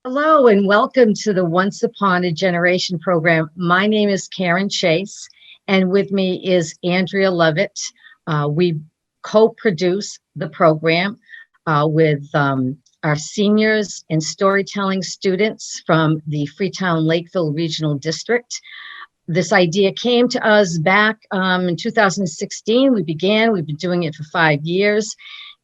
Hello and welcome to the Once Upon a Generation program. My name is Karen Chase, and with me is Andrea Levitt. We co-produce the program with our seniors and storytelling students from the Freetown Lakeville Regional District. This idea came to us back in 2016. We've been doing it for 5 years.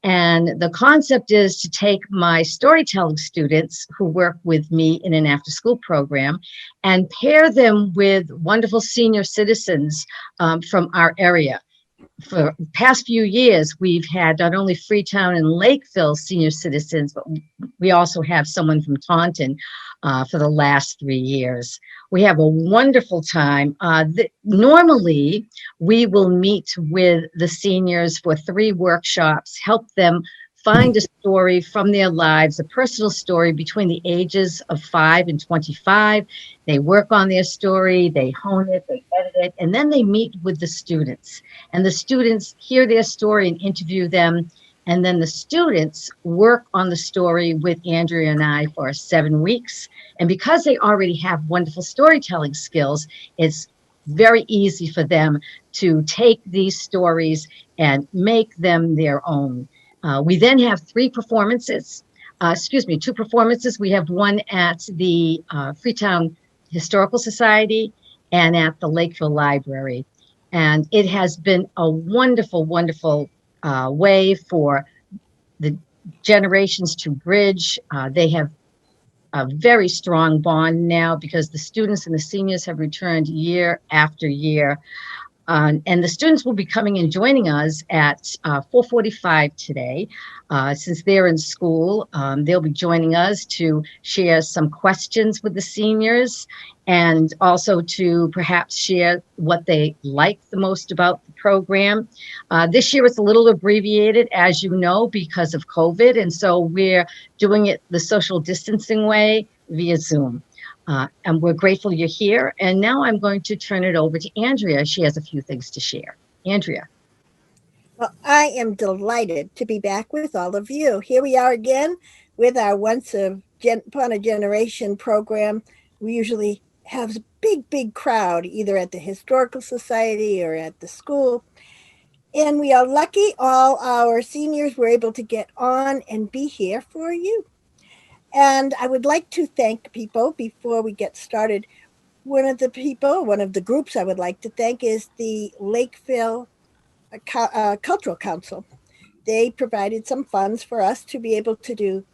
And the concept is to take my storytelling students who work with me in an after school program and pair them with wonderful senior citizens from our area. For the past few years, we've had not only Freetown and Lakeville senior citizens, but we also have someone from Taunton for the last 3 years. We have a wonderful time. Normally, we will meet with the seniors for 3 workshops, help them find a story from their lives, a personal story between the ages of 5 and 25. They work on their story, they hone it, they edit it, and then they meet with the students. And the students hear their story and interview them. And then the students work on the story with Andrea and I for 7 weeks. And because they already have wonderful storytelling skills, it's very easy for them to take these stories and make them their own. We then have 2 performances. We have one at the Freetown Historical Society and at the Lakeville Library. And it has been a wonderful, wonderful way for the generations to bridge. They have a very strong bond now because the students and the seniors have returned year after year. And the students will be coming and joining us at 4:45 today. Since they're in school, they'll be joining us to share some questions with the seniors and also to perhaps share what they like the most about the program. This year it's a little abbreviated, as you know, because of COVID. And so we're doing it the social distancing way via Zoom. And we're grateful you're here. And now I'm going to turn it over to Andrea. She has a few things to share. Andrea. Well, I am delighted to be back with all of you. Here we are again with our Upon a Generation program. We usually have a big crowd either at the Historical Society or at the school. And we are lucky all our seniors were able to get on and be here for you. And I would like to thank people before we get started. One of the groups I would like to thank is the Lakeville Cultural Council. They provided some funds for us to be able to do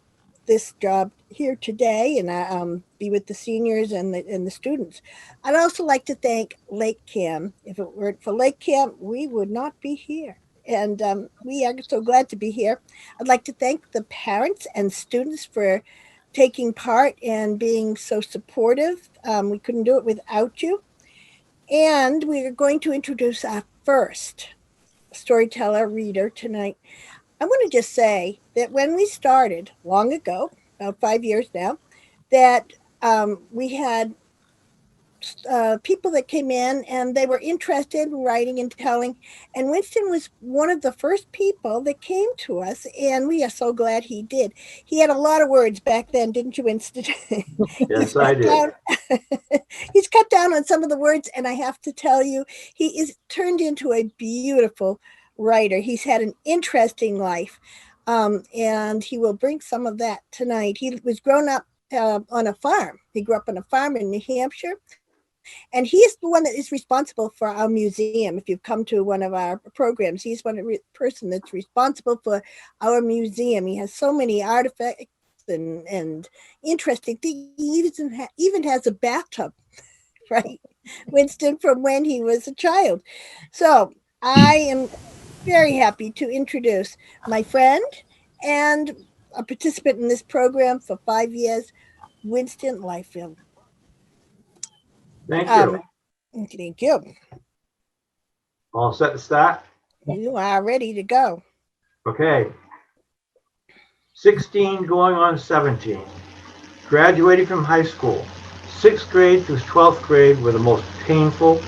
this job here today and be with the seniors and the students. I'd also like to thank LakeCAM. If it weren't for LakeCAM, we would not be here. And we are so glad to be here. I'd like to thank the parents and students for taking part and being so supportive. We couldn't do it without you. And we are going to introduce our first storyteller reader tonight. I want to just say that when we started long ago, about 5 years now, that we had people that came in and they were interested in writing and telling. And Winston was one of the first people that came to us, and we are so glad he did. He had a lot of words back then, didn't you, Winston? Yes, I did. He's cut down on some of the words, and I have to tell you, he is turned into a beautiful writer. He's had an interesting life, and he will bring some of that tonight. He was grown up on a farm. He grew up on a farm in New Hampshire. And he is the one that is responsible for our museum. If you've come to one of our programs, he's person that's responsible for our museum. He has so many artifacts and interesting things. He even has a bathtub, right, Winston, from when he was a child. So I am very happy to introduce my friend and a participant in this program for 5 years, Winston Liefeld. Thank you. Thank you. All set to start? You are ready to go. Okay. 16 going on 17. Graduating from high school. 6th grade through 12th grade were the most painful,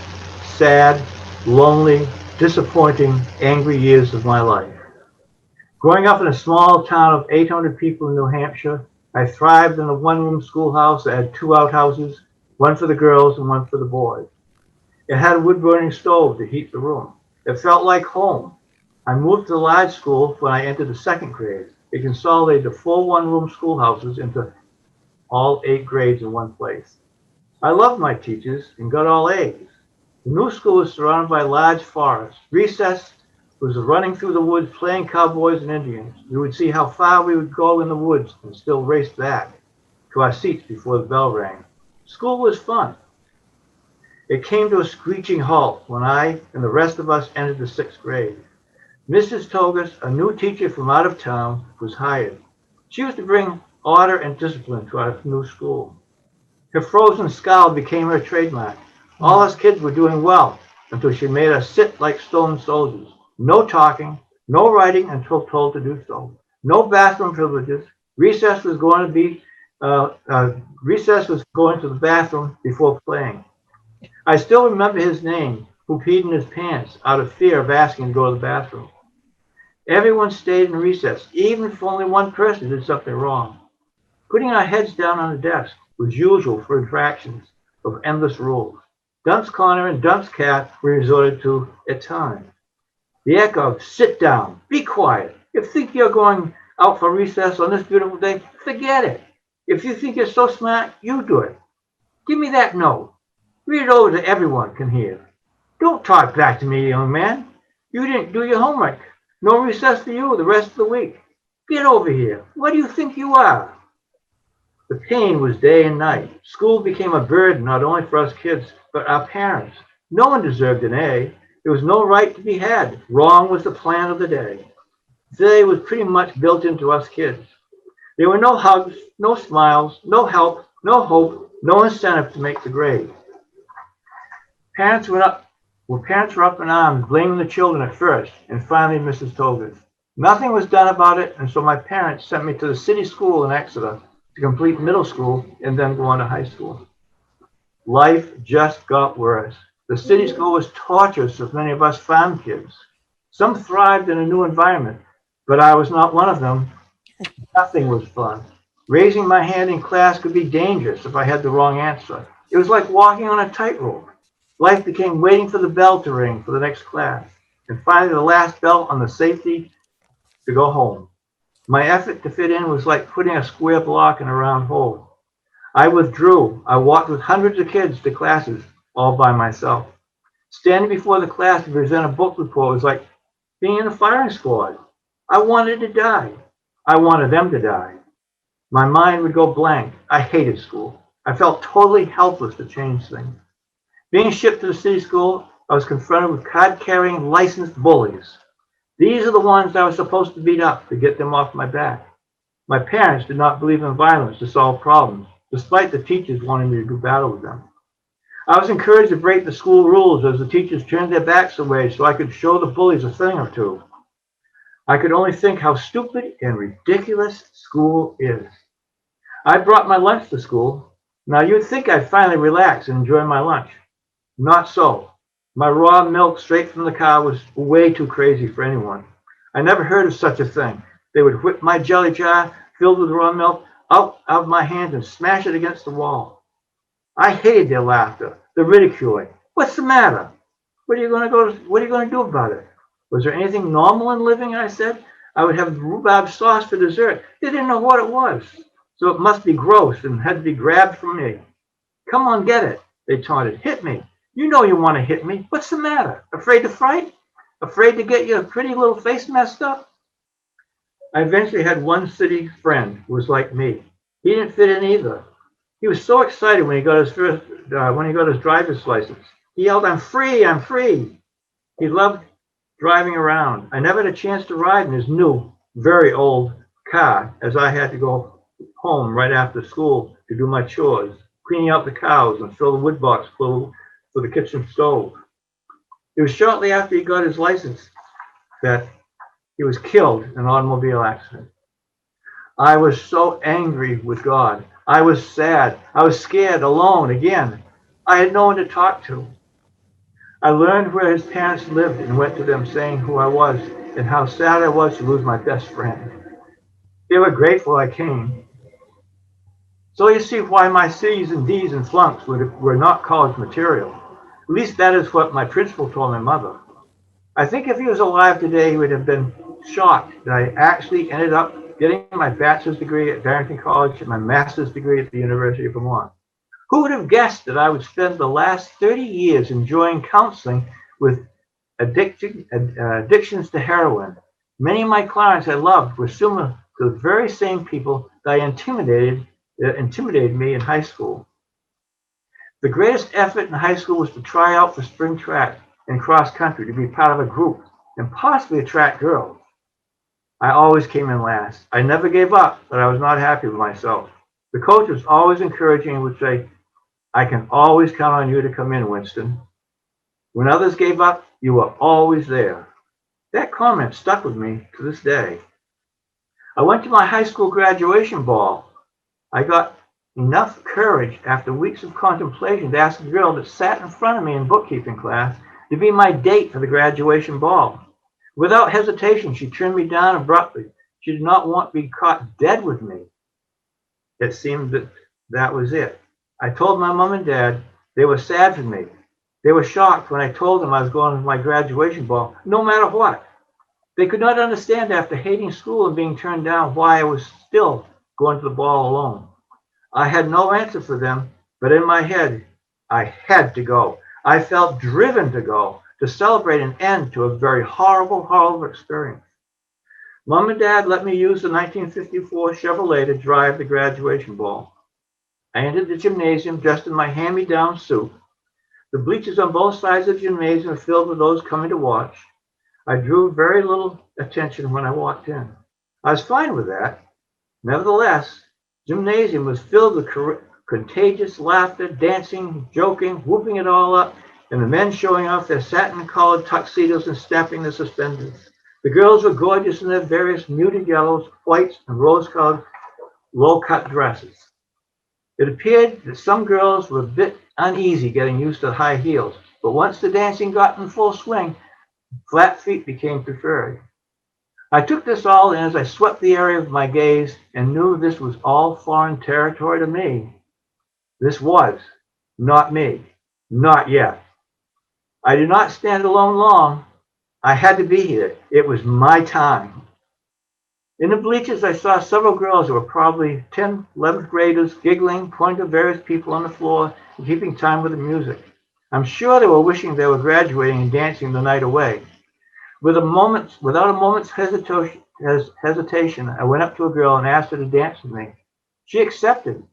sad, lonely, disappointing, angry years of my life. Growing up in a small town of 800 people in New Hampshire, I thrived in a one-room schoolhouse that had two outhouses, one for the girls and one for the boys. It had a wood-burning stove to heat the room. It felt like home. I moved to the large school when I entered the second grade. It consolidated the full one-room schoolhouses into all 8 grades in one place. I loved my teachers and got all A's. The new school was surrounded by large forests. Recess was running through the woods playing cowboys and Indians. We would see how far we would go in the woods and still race back to our seats before the bell rang. School was fun. It came to a screeching halt when I and the rest of us entered the 6th grade. Mrs. Togus, a new teacher from out of town, was hired. She was to bring order and discipline to our new school. Her frozen scowl became her trademark. All us kids were doing well until she made us sit like stone soldiers. No talking, no writing until told to do so. No bathroom privileges. Recess was going to the bathroom before playing. I still remember his name, who peed in his pants out of fear of asking to go to the bathroom. Everyone stayed in recess, even if only one person did something wrong. Putting our heads down on the desk was usual for infractions of endless rules. Dunce Corner and Dunce Cat were resorted to at times. The echo, sit down, be quiet. If you think you're going out for recess on this beautiful day, forget it. If you think you're so smart, you do it. Give me that note. Read it over so everyone can hear. Don't talk back to me, young man. You didn't do your homework. No recess for you the rest of the week. Get over here. What do you think you are? The pain was day and night. School became a burden not only for us kids, but our parents. No one deserved an A. There was no right to be had. Wrong was the plan of the day. Today was pretty much built into us kids. There were no hugs, no smiles, no help, no hope, no incentive to make the grade. Parents were up in arms, blaming the children at first, and finally Mrs. Togas. Nothing was done about it, and so my parents sent me to the city school in Exeter to complete middle school and then go on to high school. Life just got worse. The city school was torturous for many of us farm kids. Some thrived in a new environment, but I was not one of them. Nothing was fun. Raising my hand in class could be dangerous if I had the wrong answer. It was like walking on a tightrope. Life became waiting for the bell to ring for the next class, and finally the last bell on the safety to go home. My effort to fit in was like putting a square block in a round hole. I withdrew. I walked with hundreds of kids to classes all by myself. Standing before the class to present a book report was like being in a firing squad. I wanted to die. I wanted them to die. My mind would go blank. I hated school. I felt totally helpless to change things. Being shipped to the city school, I was confronted with card-carrying licensed bullies. These are the ones I was supposed to beat up to get them off my back. My parents did not believe in violence to solve problems, despite the teachers wanting me to do battle with them. I was encouraged to break the school rules as the teachers turned their backs away so I could show the bullies a thing or two. I could only think how stupid and ridiculous school is. I brought my lunch to school. Now you'd think I'd finally relax and enjoy my lunch. Not so. My raw milk straight from the cow was way too crazy for anyone. I never heard of such a thing. They would whip my jelly jar filled with raw milk out of my hands and smash it against the wall. I hated their laughter, the ridiculing. What's the matter? What are you going to do about it? Was there anything normal in living? I said. I would have rhubarb sauce for dessert. They didn't know what it was, so it must be gross and had to be grabbed from me. Come on, get it, they taunted. Hit me. You know you want to hit me. What's the matter? Afraid to fight? Afraid to get your pretty little face messed up? I eventually had one city friend who was like me. He didn't fit in either. He was so excited when he got his driver's license. He yelled, "I'm free, I'm free." He loved driving around. I never had a chance to ride in his new, very old car, as I had to go home right after school to do my chores, cleaning out the cows and fill the wood box full for the kitchen stove. It was shortly after he got his license that he was killed in an automobile accident. I was so angry with God. I was sad. I was scared, alone again. I had no one to talk to. I learned where his parents lived and went to them saying who I was and how sad I was to lose my best friend. They were grateful I came. So you see why my C's and D's and flunks were not college material. At least that is what my principal told my mother. I think if he was alive today, he would have been shocked that I actually ended up getting my bachelor's degree at Barrington College and my master's degree at the University of Vermont. Who would have guessed that I would spend the last 30 years enjoying counseling with addictions to heroin? Many of my clients I loved were similar to the very same people that intimidated me in high school. The greatest effort in high school was to try out for spring track and cross country, to be part of a group and possibly attract girls. I always came in last. I never gave up, but I was not happy with myself. The coach was always encouraging and would say, "I can always count on you to come in, Winston. When others gave up, you were always there." That comment stuck with me to this day. I went to my high school graduation ball. I got enough courage after weeks of contemplation to ask the girl that sat in front of me in bookkeeping class to be my date for the graduation ball. Without hesitation, she turned me down abruptly. She did not want to be caught dead with me. It seemed that was it. I told my mom and dad. They were sad for me. They were shocked when I told them I was going to my graduation ball, no matter what. They could not understand after hating school and being turned down why I was still going to the ball alone. I had no answer for them, but in my head, I had to go. I felt driven to go, to celebrate an end to a very horrible, horrible experience. Mom and Dad let me use the 1954 Chevrolet to drive the graduation ball. I entered the gymnasium dressed in my hand-me-down suit. The bleachers on both sides of the gymnasium were filled with those coming to watch. I drew very little attention when I walked in. I was fine with that. Nevertheless, gymnasium was filled with contagious laughter, dancing, joking, whooping it all up, and the men showing off their satin-collared tuxedos and snapping their suspenders. The girls were gorgeous in their various muted yellows, whites, and rose-colored low-cut dresses. It appeared that some girls were a bit uneasy getting used to high heels, but once the dancing got in full swing, flat feet became preferred. I took this all in as I swept the area with my gaze and knew this was all foreign territory to me. This was not me, not yet. I did not stand alone long. I had to be here. It was my time. In the bleachers, I saw several girls who were probably 10th, 11th graders, giggling, pointing to various people on the floor, and keeping time with the music. I'm sure they were wishing they were graduating and dancing the night away. Without a moment's hesitation, I went up to a girl and asked her to dance with me. She accepted.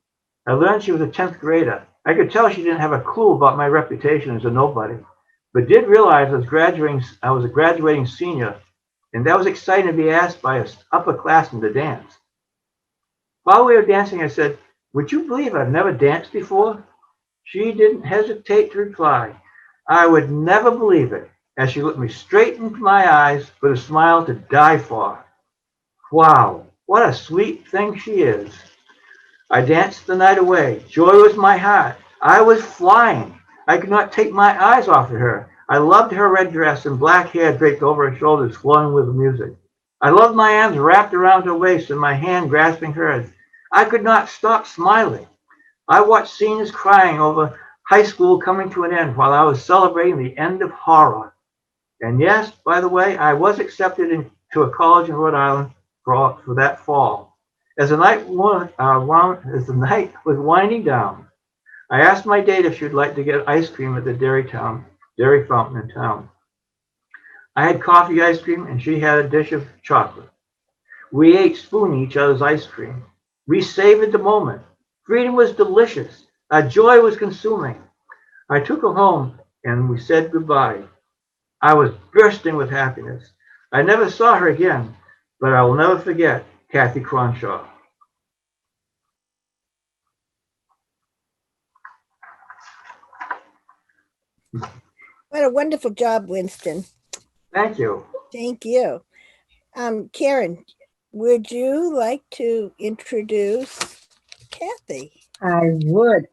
I learned she was a 10th grader. I could tell she didn't have a clue about my reputation as a nobody, but did realize I was a graduating senior, and that was exciting to be asked by an upperclassman to dance. While we were dancing, I said, "Would you believe I've never danced before?" She didn't hesitate to reply, "I would never believe it," as she looked me straight into my eyes with a smile to die for. Wow, what a sweet thing she is. I danced the night away. Joy was my heart. I was flying. I could not take my eyes off of her. I loved her red dress and black hair draped over her shoulders, flowing with the music. I loved my arms wrapped around her waist and my hand grasping hers. I could not stop smiling. I watched seniors crying over high school coming to an end while I was celebrating the end of horror. And yes, by the way, I was accepted into a college in Rhode Island for that fall. As the night was winding down, I asked my date if she would like to get ice cream at the dairy fountain in town. I had coffee ice cream and she had a dish of chocolate. We ate spooning each other's ice cream. We savored the moment. Freedom was delicious. Our joy was consuming. I took her home and we said goodbye. I was bursting with happiness. I never saw her again, but I will never forget Kathy Cronshaw. What a wonderful job, Winston. Thank you. Thank you. Karen, would you like to introduce Kathy? I would.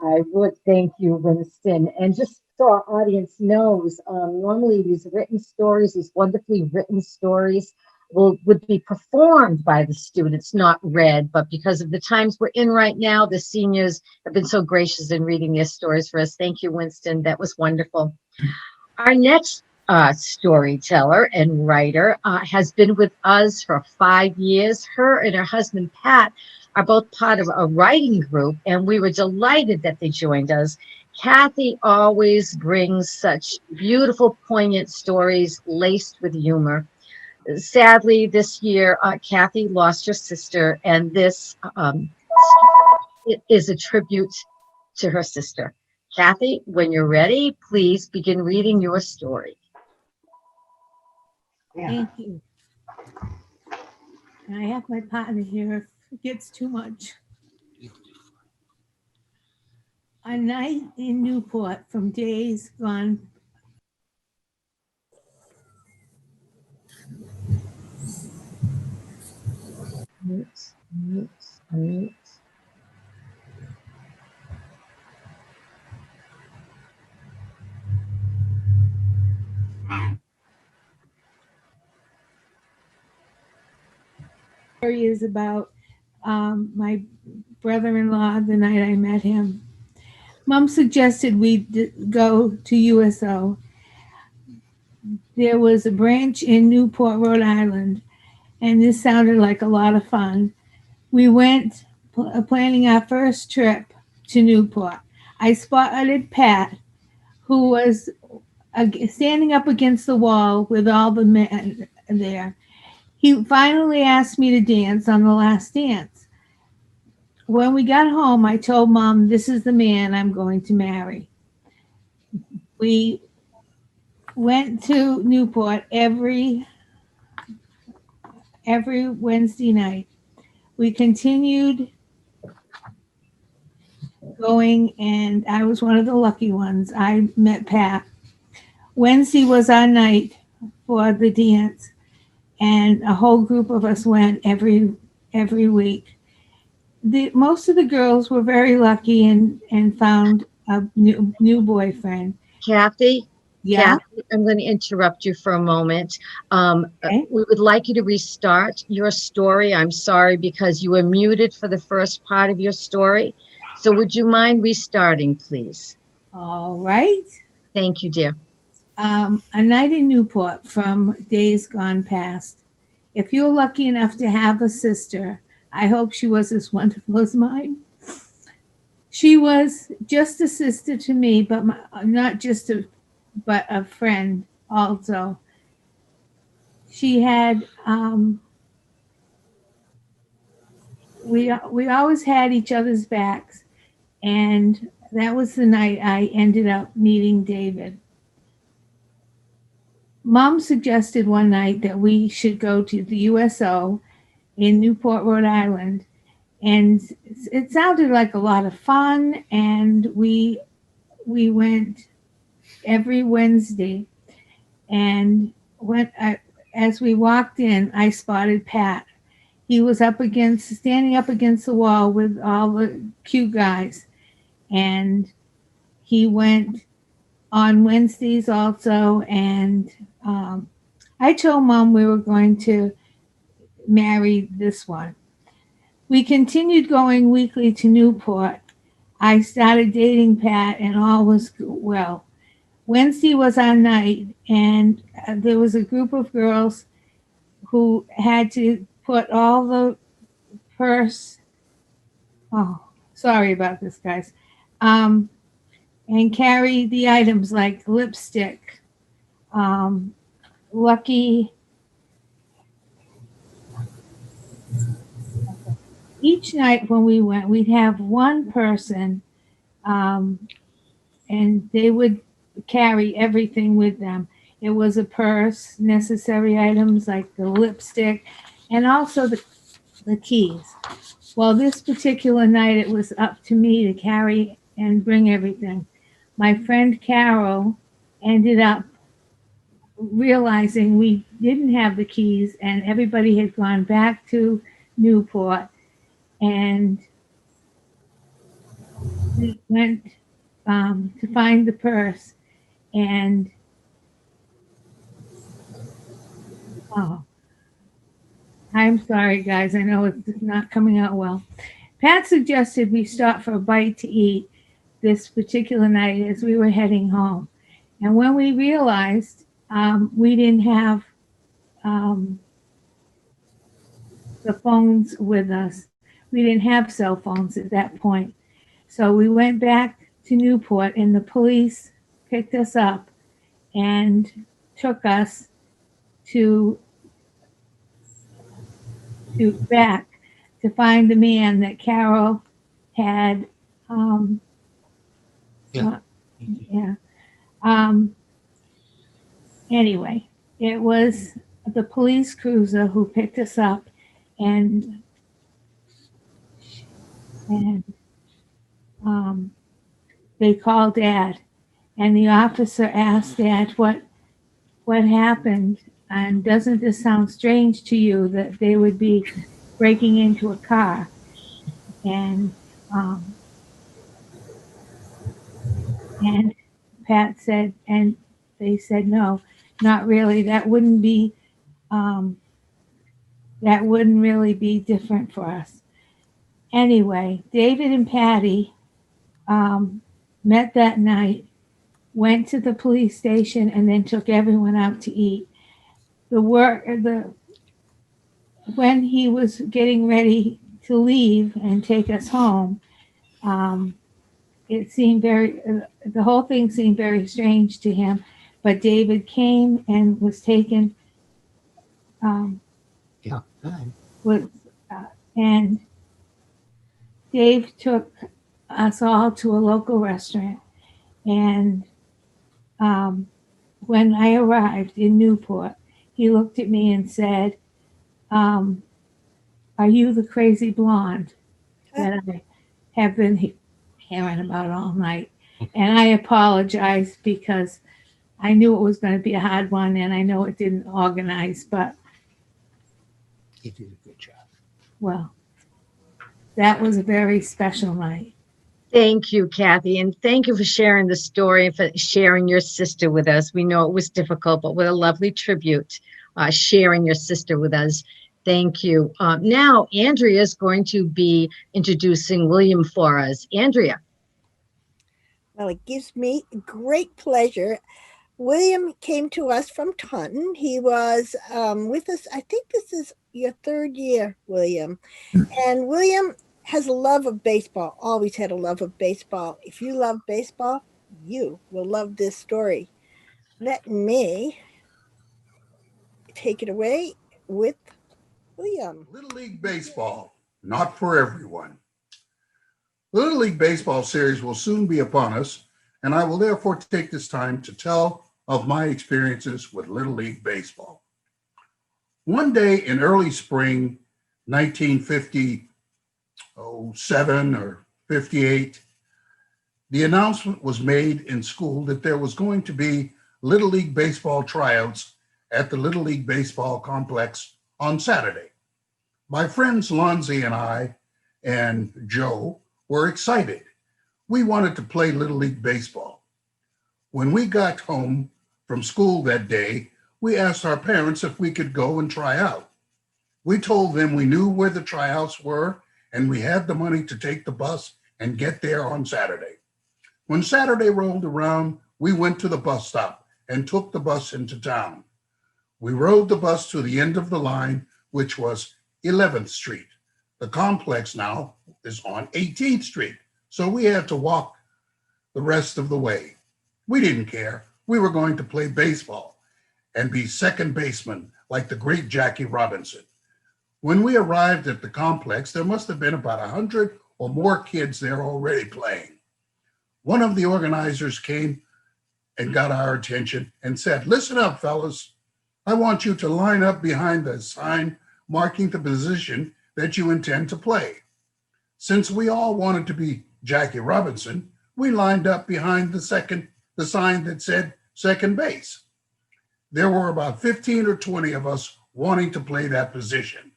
Thank you, Winston. And just so our audience knows, normally these written stories, these wonderfully written stories, would be performed by the students, not read. But because of the times we're in right now, the seniors have been so gracious in reading their stories for us. Thank you, Winston. That was wonderful. Our next storyteller and writer has been with us for 5 years. Her and her husband, Pat, are both part of a writing group, and we were delighted that they joined us. Kathy always brings such beautiful, poignant stories laced with humor. Sadly, this year, Kathy lost her sister, and this is a tribute to her sister. Kathy, when you're ready, please begin reading your story. Thank you. And I have my partner here if it gets too much. A night in Newport from days gone. Mute. Story is about my brother-in-law the night I met him. Mom suggested we go to USO. There was a branch in Newport, Rhode Island, and this sounded like a lot of fun. We went planning our first trip to Newport. I spotted Pat, who was standing up against the wall with all the men there. He finally asked me to dance on the last dance. When we got home, I told Mom, this is the man I'm going to marry. We went to Newport every Wednesday night. We continued going, and I was one of the lucky ones. I met Pat. Wednesday was our night for the dance, and a whole group of us went every week. Most of the girls were very lucky and found a new boyfriend. Kathy? Yeah. Kathy, I'm going to interrupt you for a moment. Okay. We would like you to restart your story. I'm sorry because you were muted for the first part of your story. So would you mind restarting, please? All right. Thank you, dear. A night in Newport from days gone past. If you're lucky enough to have a sister, I hope she was as wonderful as mine. She was just a sister to me, but but a friend also. She had we always had each other's backs, and that was the night I ended up meeting David. Mom suggested one night that we should go to the USO in Newport, Rhode Island, and it sounded like a lot of fun, and we went every Wednesday. And as we walked in, I spotted Pat. He was standing up against the wall with all the cute guys, and he went on Wednesdays also. And I told Mom we were going to marry this one. We continued going weekly to Newport. I started dating Pat, and all was well. Wednesday was our night, and there was a group of girls who had to put all the purse. Oh, sorry about this, guys. And carry the items like lipstick, Lucky. Each night when we went, we'd have one person, and they would carry everything with them. It was a purse, necessary items like the lipstick, and also the keys. Well, this particular night, it was up to me to carry and bring everything. My friend Carol ended up realizing we didn't have the keys, and everybody had gone back to Newport, and we went to find the purse, and I'm sorry, guys. I know it's not coming out well. Pat suggested we stop for a bite to eat this particular night as we were heading home. And when we realized we didn't have the phones with us, we didn't have cell phones at that point. So we went back to Newport, and the police picked us up and took us to back to find the man that Carol had. Yeah. Yeah. Anyway, it was the police cruiser who picked us up, and they called Dad, and the officer asked Dad what happened, and doesn't this sound strange to you that they would be breaking into a car? And Pat said, and they said, no, not really. That wouldn't really be different for us. Anyway, David and Patty met that night, went to the police station, and then took everyone out to eat. When he was getting ready to leave and take us home, it seemed the whole thing seemed very strange to him. But David came and was taken. Yeah. Fine. And Dave took us all to a local restaurant. And when I arrived in Newport, he looked at me and said, are you the crazy blonde that I have been hearing about all night? And I apologized because I knew it was going to be a hard one, and I know it didn't organize, but You did a good job. well, that was a very special night. Thank you, Kathy, and thank you for sharing the story and for sharing your sister with us. We know it was difficult, but what a lovely tribute, sharing your sister with us. Thank you. Now, Andrea is going to be introducing William for us. Andrea. Well, it gives me great pleasure. William came to us from Taunton. He was with us, I think this is your third year, William. And William has a love of baseball, always had a love of baseball. If you love baseball, you will love this story. Let me take it away with William. Little League Baseball, not for everyone. The Little League Baseball series will soon be upon us, and I will therefore take this time to tell of my experiences with Little League Baseball. One day in early spring 1957 or 58, the announcement was made in school that there was going to be Little League Baseball tryouts at the Little League Baseball complex on Saturday. My friends Lonzie and I and Joe were excited. We wanted to play Little League Baseball. When we got home from school that day, we asked our parents if we could go and try out. We told them we knew where the tryouts were and we had the money to take the bus and get there on Saturday. When Saturday rolled around, we went to the bus stop and took the bus into town. We rode the bus to the end of the line, which was 11th Street. The complex now is on 18th Street, so we had to walk the rest of the way. We didn't care. We were going to play baseball and be second baseman like the great Jackie Robinson. When we arrived at the complex, there must have been about 100 or more kids there already playing. One of the organizers came and got our attention and said, "Listen up, fellas. I want you to line up behind the sign marking the position that you intend to play." Since we all wanted to be Jackie Robinson, we lined up behind the sign that said second base. There were about 15 or 20 of us wanting to play that position.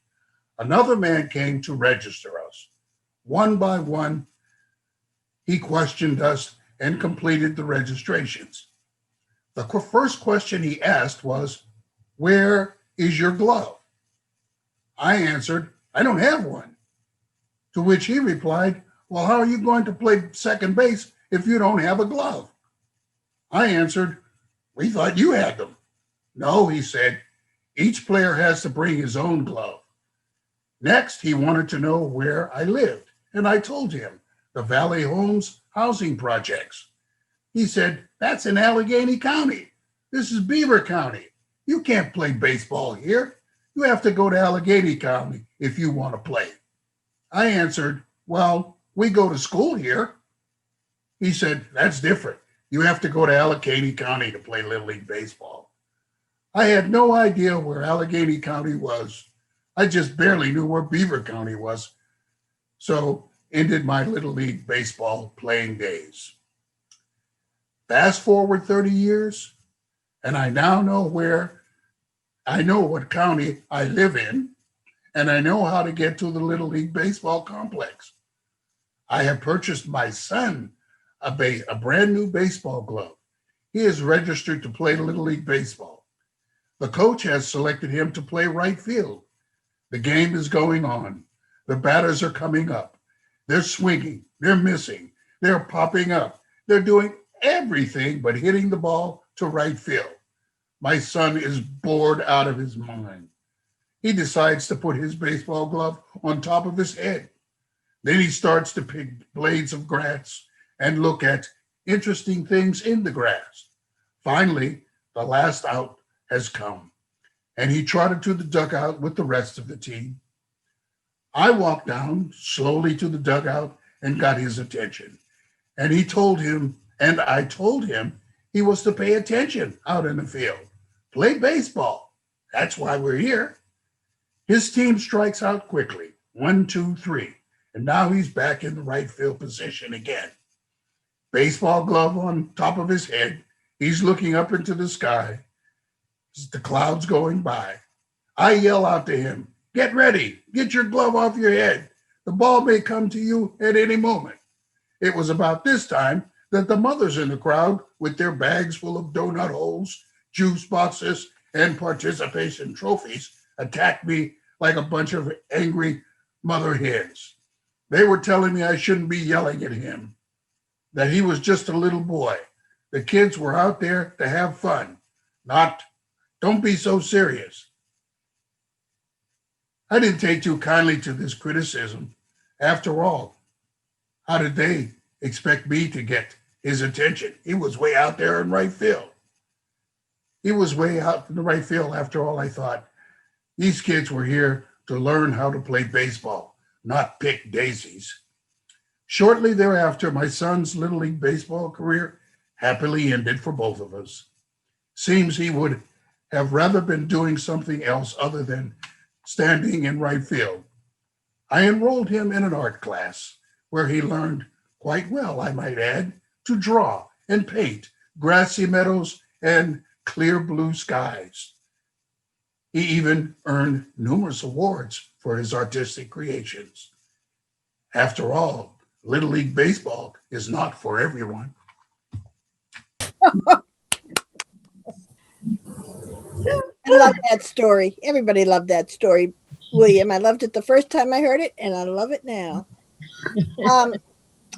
Another man came to register us. One by one, he questioned us and completed the registrations. The first question he asked was, "Where is your glove?" I answered, I don't have one. To which he replied, well, how are you going to play second base if you don't have a glove? I answered, we thought you had them. No, he said, each player has to bring his own glove. Next, he wanted to know where I lived, and I told him the Valley Homes housing projects. He said, that's in Allegheny County. This is Beaver County. You can't play baseball here. You have to go to Allegheny County if you want to play. I answered, well, we go to school here. He said, that's different. You have to go to Allegheny County to play Little League Baseball. I had no idea where Allegheny County was. I just barely knew where Beaver County was. So ended my Little League Baseball playing days. Fast forward 30 years, and I now know what county I live in, and I know how to get to the Little League Baseball complex. I have purchased my son a brand new baseball glove. He is registered to play Little League Baseball. The coach has selected him to play right field. The game is going on. The batters are coming up. They're swinging. They're missing. They're popping up. They're doing everything but hitting the ball to right field. My son is bored out of his mind. He decides to put his baseball glove on top of his head. Then he starts to pick blades of grass and look at interesting things in the grass. Finally, the last out has come, and he trotted to the dugout with the rest of the team. I walked down slowly to the dugout and got his attention. And I told him he was to pay attention out in the field. Play baseball. That's why we're here. His team strikes out quickly. 1, 2, 3. And now he's back in the right field position again. Baseball glove on top of his head. He's looking up into the sky. The clouds going by. I yell out to him, get ready. Get your glove off your head. The ball may come to you at any moment. It was about this time that the mothers in the crowd, with their bags full of donut holes, juice boxes, and participation trophies, attacked me like a bunch of angry mother hens. They were telling me I shouldn't be yelling at him, that he was just a little boy. The kids were out there to have fun, not, don't be so serious. I didn't take too kindly to this criticism. After all, how did they expect me to get his attention? He was way out there in right field. He was way out in the right field. After all, I thought, these kids were here to learn how to play baseball, not pick daisies. Shortly thereafter, my son's Little League Baseball career happily ended for both of us. Seems he would have rather been doing something else other than standing in right field. I enrolled him in an art class where he learned quite well, I might add, to draw and paint grassy meadows and clear blue skies. He even earned numerous awards for his artistic creations. After all, Little League Baseball is not for everyone. I love that story. Everybody loved that story, William. I loved it the first time I heard it, and I love it now.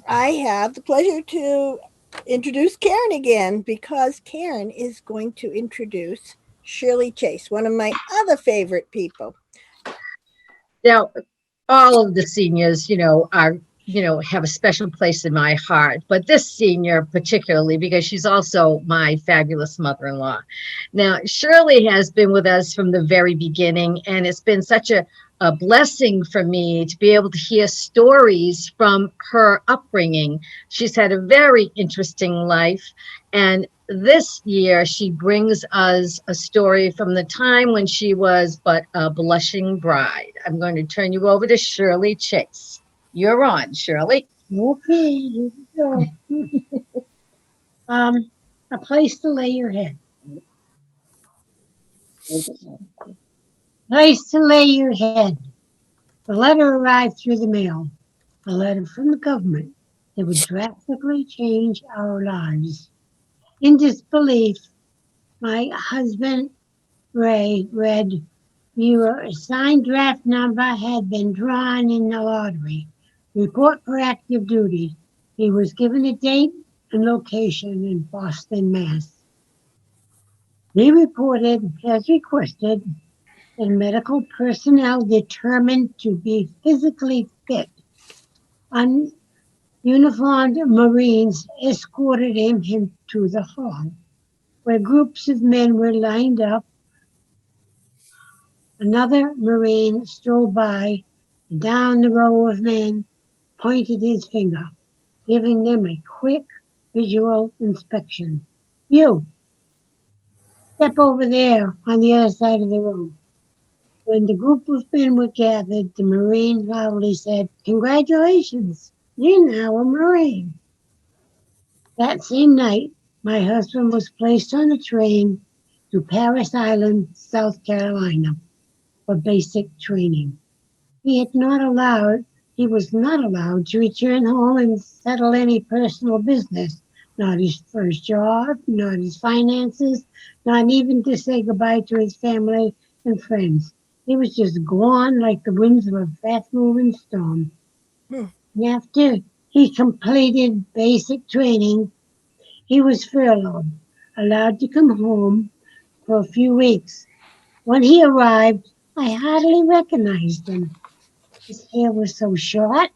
I have the pleasure to introduce Karen again, because Karen is going to introduce Shirley Chase, one of my other favorite people. Now, all of the seniors, are, have a special place in my heart, but this senior particularly because she's also my fabulous mother-in-law. Now, Shirley has been with us from the very beginning, and it's been such a blessing for me to be able to hear stories from her upbringing. She's had a very interesting life, and this year she brings us a story from the time when she was but a blushing bride. I'm going to turn you over to Shirley Chase. You're on, Shirley. Okay, here we go. A place to lay your head. Place to lay your head. The letter arrived through the mail. A letter from the government that would drastically change our lives. In disbelief, my husband, Ray, read, Your assigned draft number had been drawn in the lottery. Report for active duty. He was given a date and location in Boston, Mass. He reported as requested, and medical personnel determined to be physically fit. Uniformed Marines escorted him to the hall, where groups of men were lined up. Another Marine strolled by, and down the row of men pointed his finger, giving them a quick visual inspection. You, step over there on the other side of the room. When the group of men were gathered, the Marine loudly said, "Congratulations, you're now a Marine." That same night, my husband was placed on a train to Paris Island, South Carolina, for basic training. He was not allowed to return home and settle any personal business, not his first job, not his finances, not even to say goodbye to his family and friends. He was just gone like the winds of a fast-moving storm. Hmm. And after he completed basic training, he was furloughed, allowed to come home for a few weeks. When he arrived, I hardly recognized him. His hair was so short,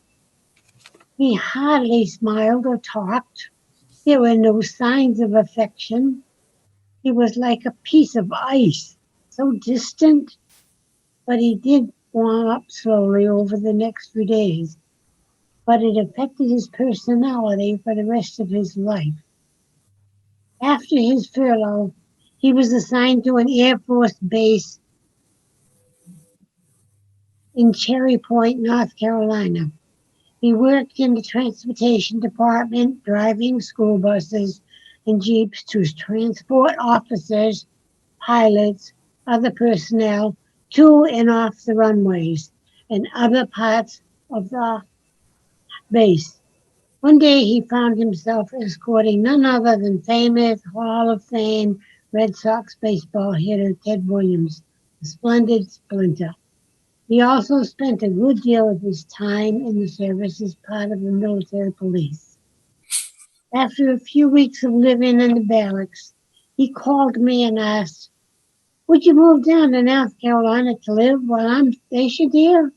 he hardly smiled or talked. There were no signs of affection. He was like a piece of ice, so distant, but he did warm up slowly over the next few days. But it affected his personality for the rest of his life. After his furlough, he was assigned to an Air Force base in Cherry Point, North Carolina. He worked in the transportation department, driving school buses and jeeps to transport officers, pilots, other personnel to and off the runways and other parts of the base. One day he found himself escorting none other than famous Hall of Fame Red Sox baseball hitter Ted Williams, a splendid splinter. He also spent a good deal of his time in the service as part of the military police. After a few weeks of living in the barracks, he called me and asked, "Would you move down to North Carolina to live while I'm stationed here?"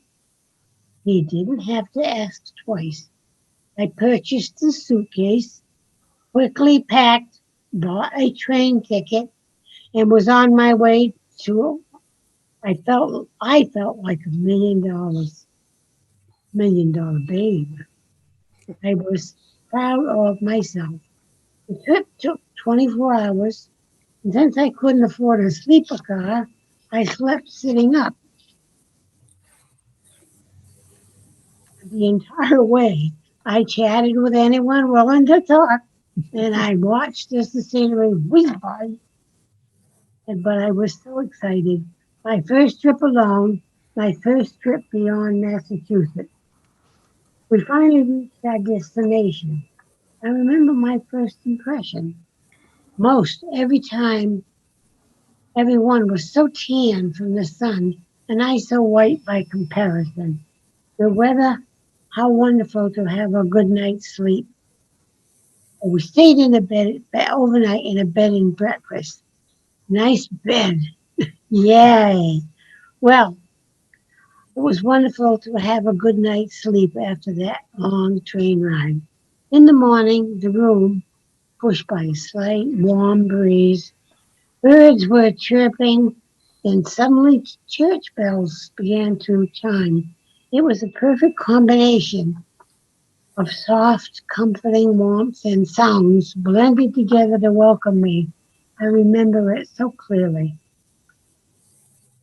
He didn't have to ask twice. I purchased a suitcase, quickly packed, bought a train ticket, and was on my way to. I felt like $1 million babe. I was proud of myself. The trip took 24 hours, and since I couldn't afford a sleeper car, I slept sitting up the entire way. I chatted with anyone willing to talk, and I watched as the scenery whizzed by. But I was so excited. My first trip alone, my first trip beyond Massachusetts. We finally reached our destination. I remember my first impression. Most every time, everyone was so tan from the sun, and I so white by comparison. The weather, how wonderful to have a good night's sleep. We stayed in a bed overnight in a bed and breakfast. Nice bed. Yay. Well, it was wonderful to have a good night's sleep after that long train ride. In the morning, the room, pushed by a slight warm breeze, birds were chirping, then suddenly church bells began to chime. It was a perfect combination of soft, comforting warmth and sounds blended together to welcome me. I remember it so clearly.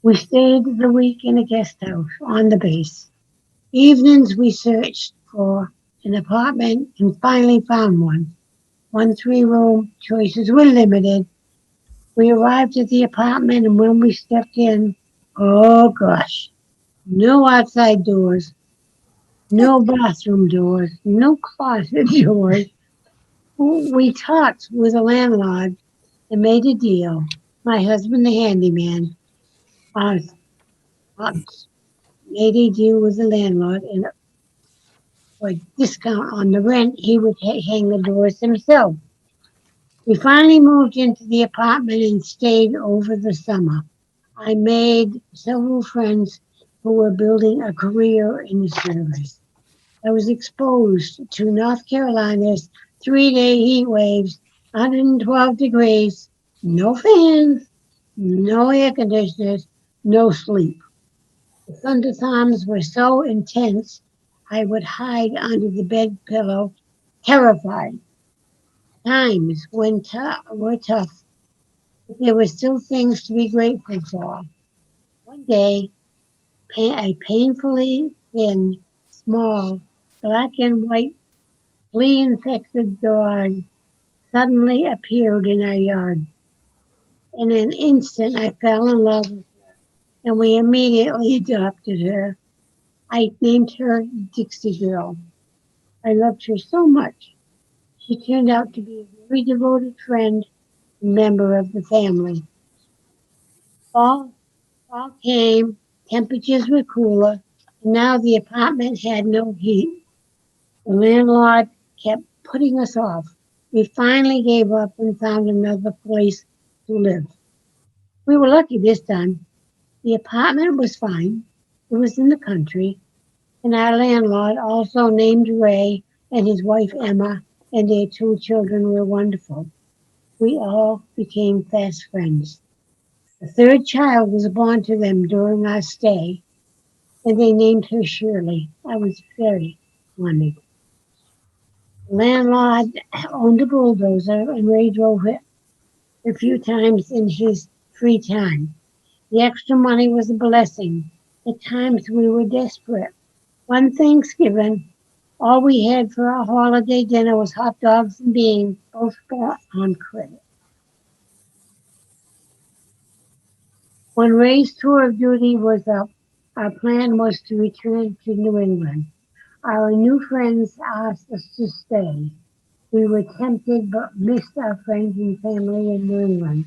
We stayed the week in a guest house on the base. Evenings we searched for an apartment and finally found one. 1 3-room, choices were limited. We arrived at the apartment, and when we stepped in, oh gosh, no outside doors, no bathroom doors, no closet doors. We talked with the landlord and made a deal. My husband, the handyman, pubs. Made a deal with the landlord, and for a discount on the rent, he would hang the doors himself. We finally moved into the apartment and stayed over the summer. I made several friends who were building a career in the service. I was exposed to North Carolina's 3-day heat waves, 112 degrees, no fans, no air conditioners, no sleep. The thunderstorms were so intense, I would hide under the bed pillow, terrified. Times were tough, but there were still things to be grateful for. One day, a painfully thin, small, black and white flea-infected dog suddenly appeared in our yard. In an instant, I fell in love with her, and we immediately adopted her. I named her Dixie Girl. I loved her so much. She turned out to be a very devoted friend and member of the family. Fall came, temperatures were cooler, and now the apartment had no heat. The landlord kept putting us off. We finally gave up and found another place to live. We were lucky this time. The apartment was fine. It was in the country, and our landlord, also named Ray, and his wife Emma, and their 2 children were wonderful. We all became fast friends. The 3rd child was born to them during our stay, and they named her Shirley. I was very honored. The landlord owned a bulldozer, and Ray drove it a few times in his free time. The extra money was a blessing. At times we were desperate. One Thanksgiving, all we had for our holiday dinner was hot dogs and beans, both bought on credit. When Ray's tour of duty was up, our plan was to return to New England. Our new friends asked us to stay. We were tempted but missed our friends and family in New England.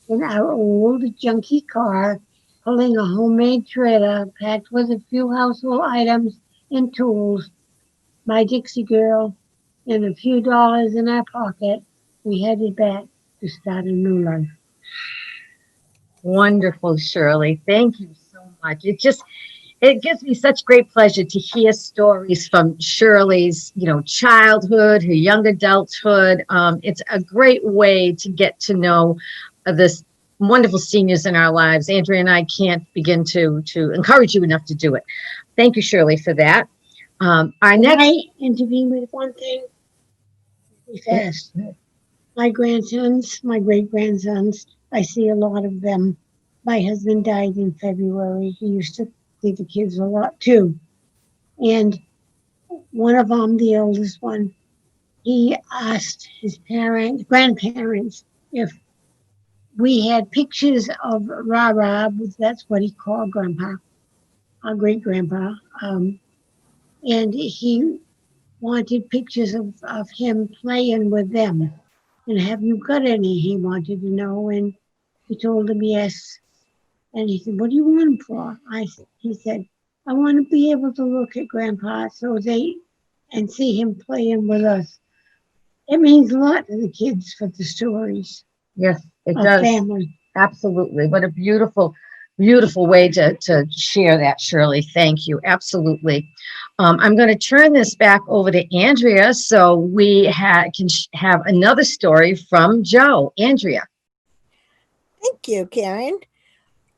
In our old junky car, pulling a homemade trailer packed with a few household items and tools, my Dixie Girl, and a few dollars in our pocket, we headed back to start a new life. Wonderful, Shirley. Thank you so much. It gives me such great pleasure to hear stories from Shirley's, childhood, her young adulthood. It's a great way to get to know this wonderful seniors in our lives. Andrea and I can't begin to encourage you enough to do it. Thank you, Shirley, for that. Our Can next, I intervene with one thing? Be fast. My grandsons, my great-grandsons, I see a lot of them. My husband died in February. He used to see the kids a lot too. And one of them, the oldest one, he asked his grandparents, if we had pictures of Rara, that's what he called Grandpa, our great-grandpa. And he wanted pictures of him playing with them. And have you got any? He wanted to know. And we told him yes. And he said, what do you want them for? He said, I want to be able to look at Grandpa and see him playing with us. It means a lot to the kids for the stories yes, it of does. family. Absolutely. What a beautiful, beautiful way to share that, Shirley. Thank you. Absolutely. I'm going to turn this back over to Andrea so we can have another story from Joe. Andrea. Thank you, Karen.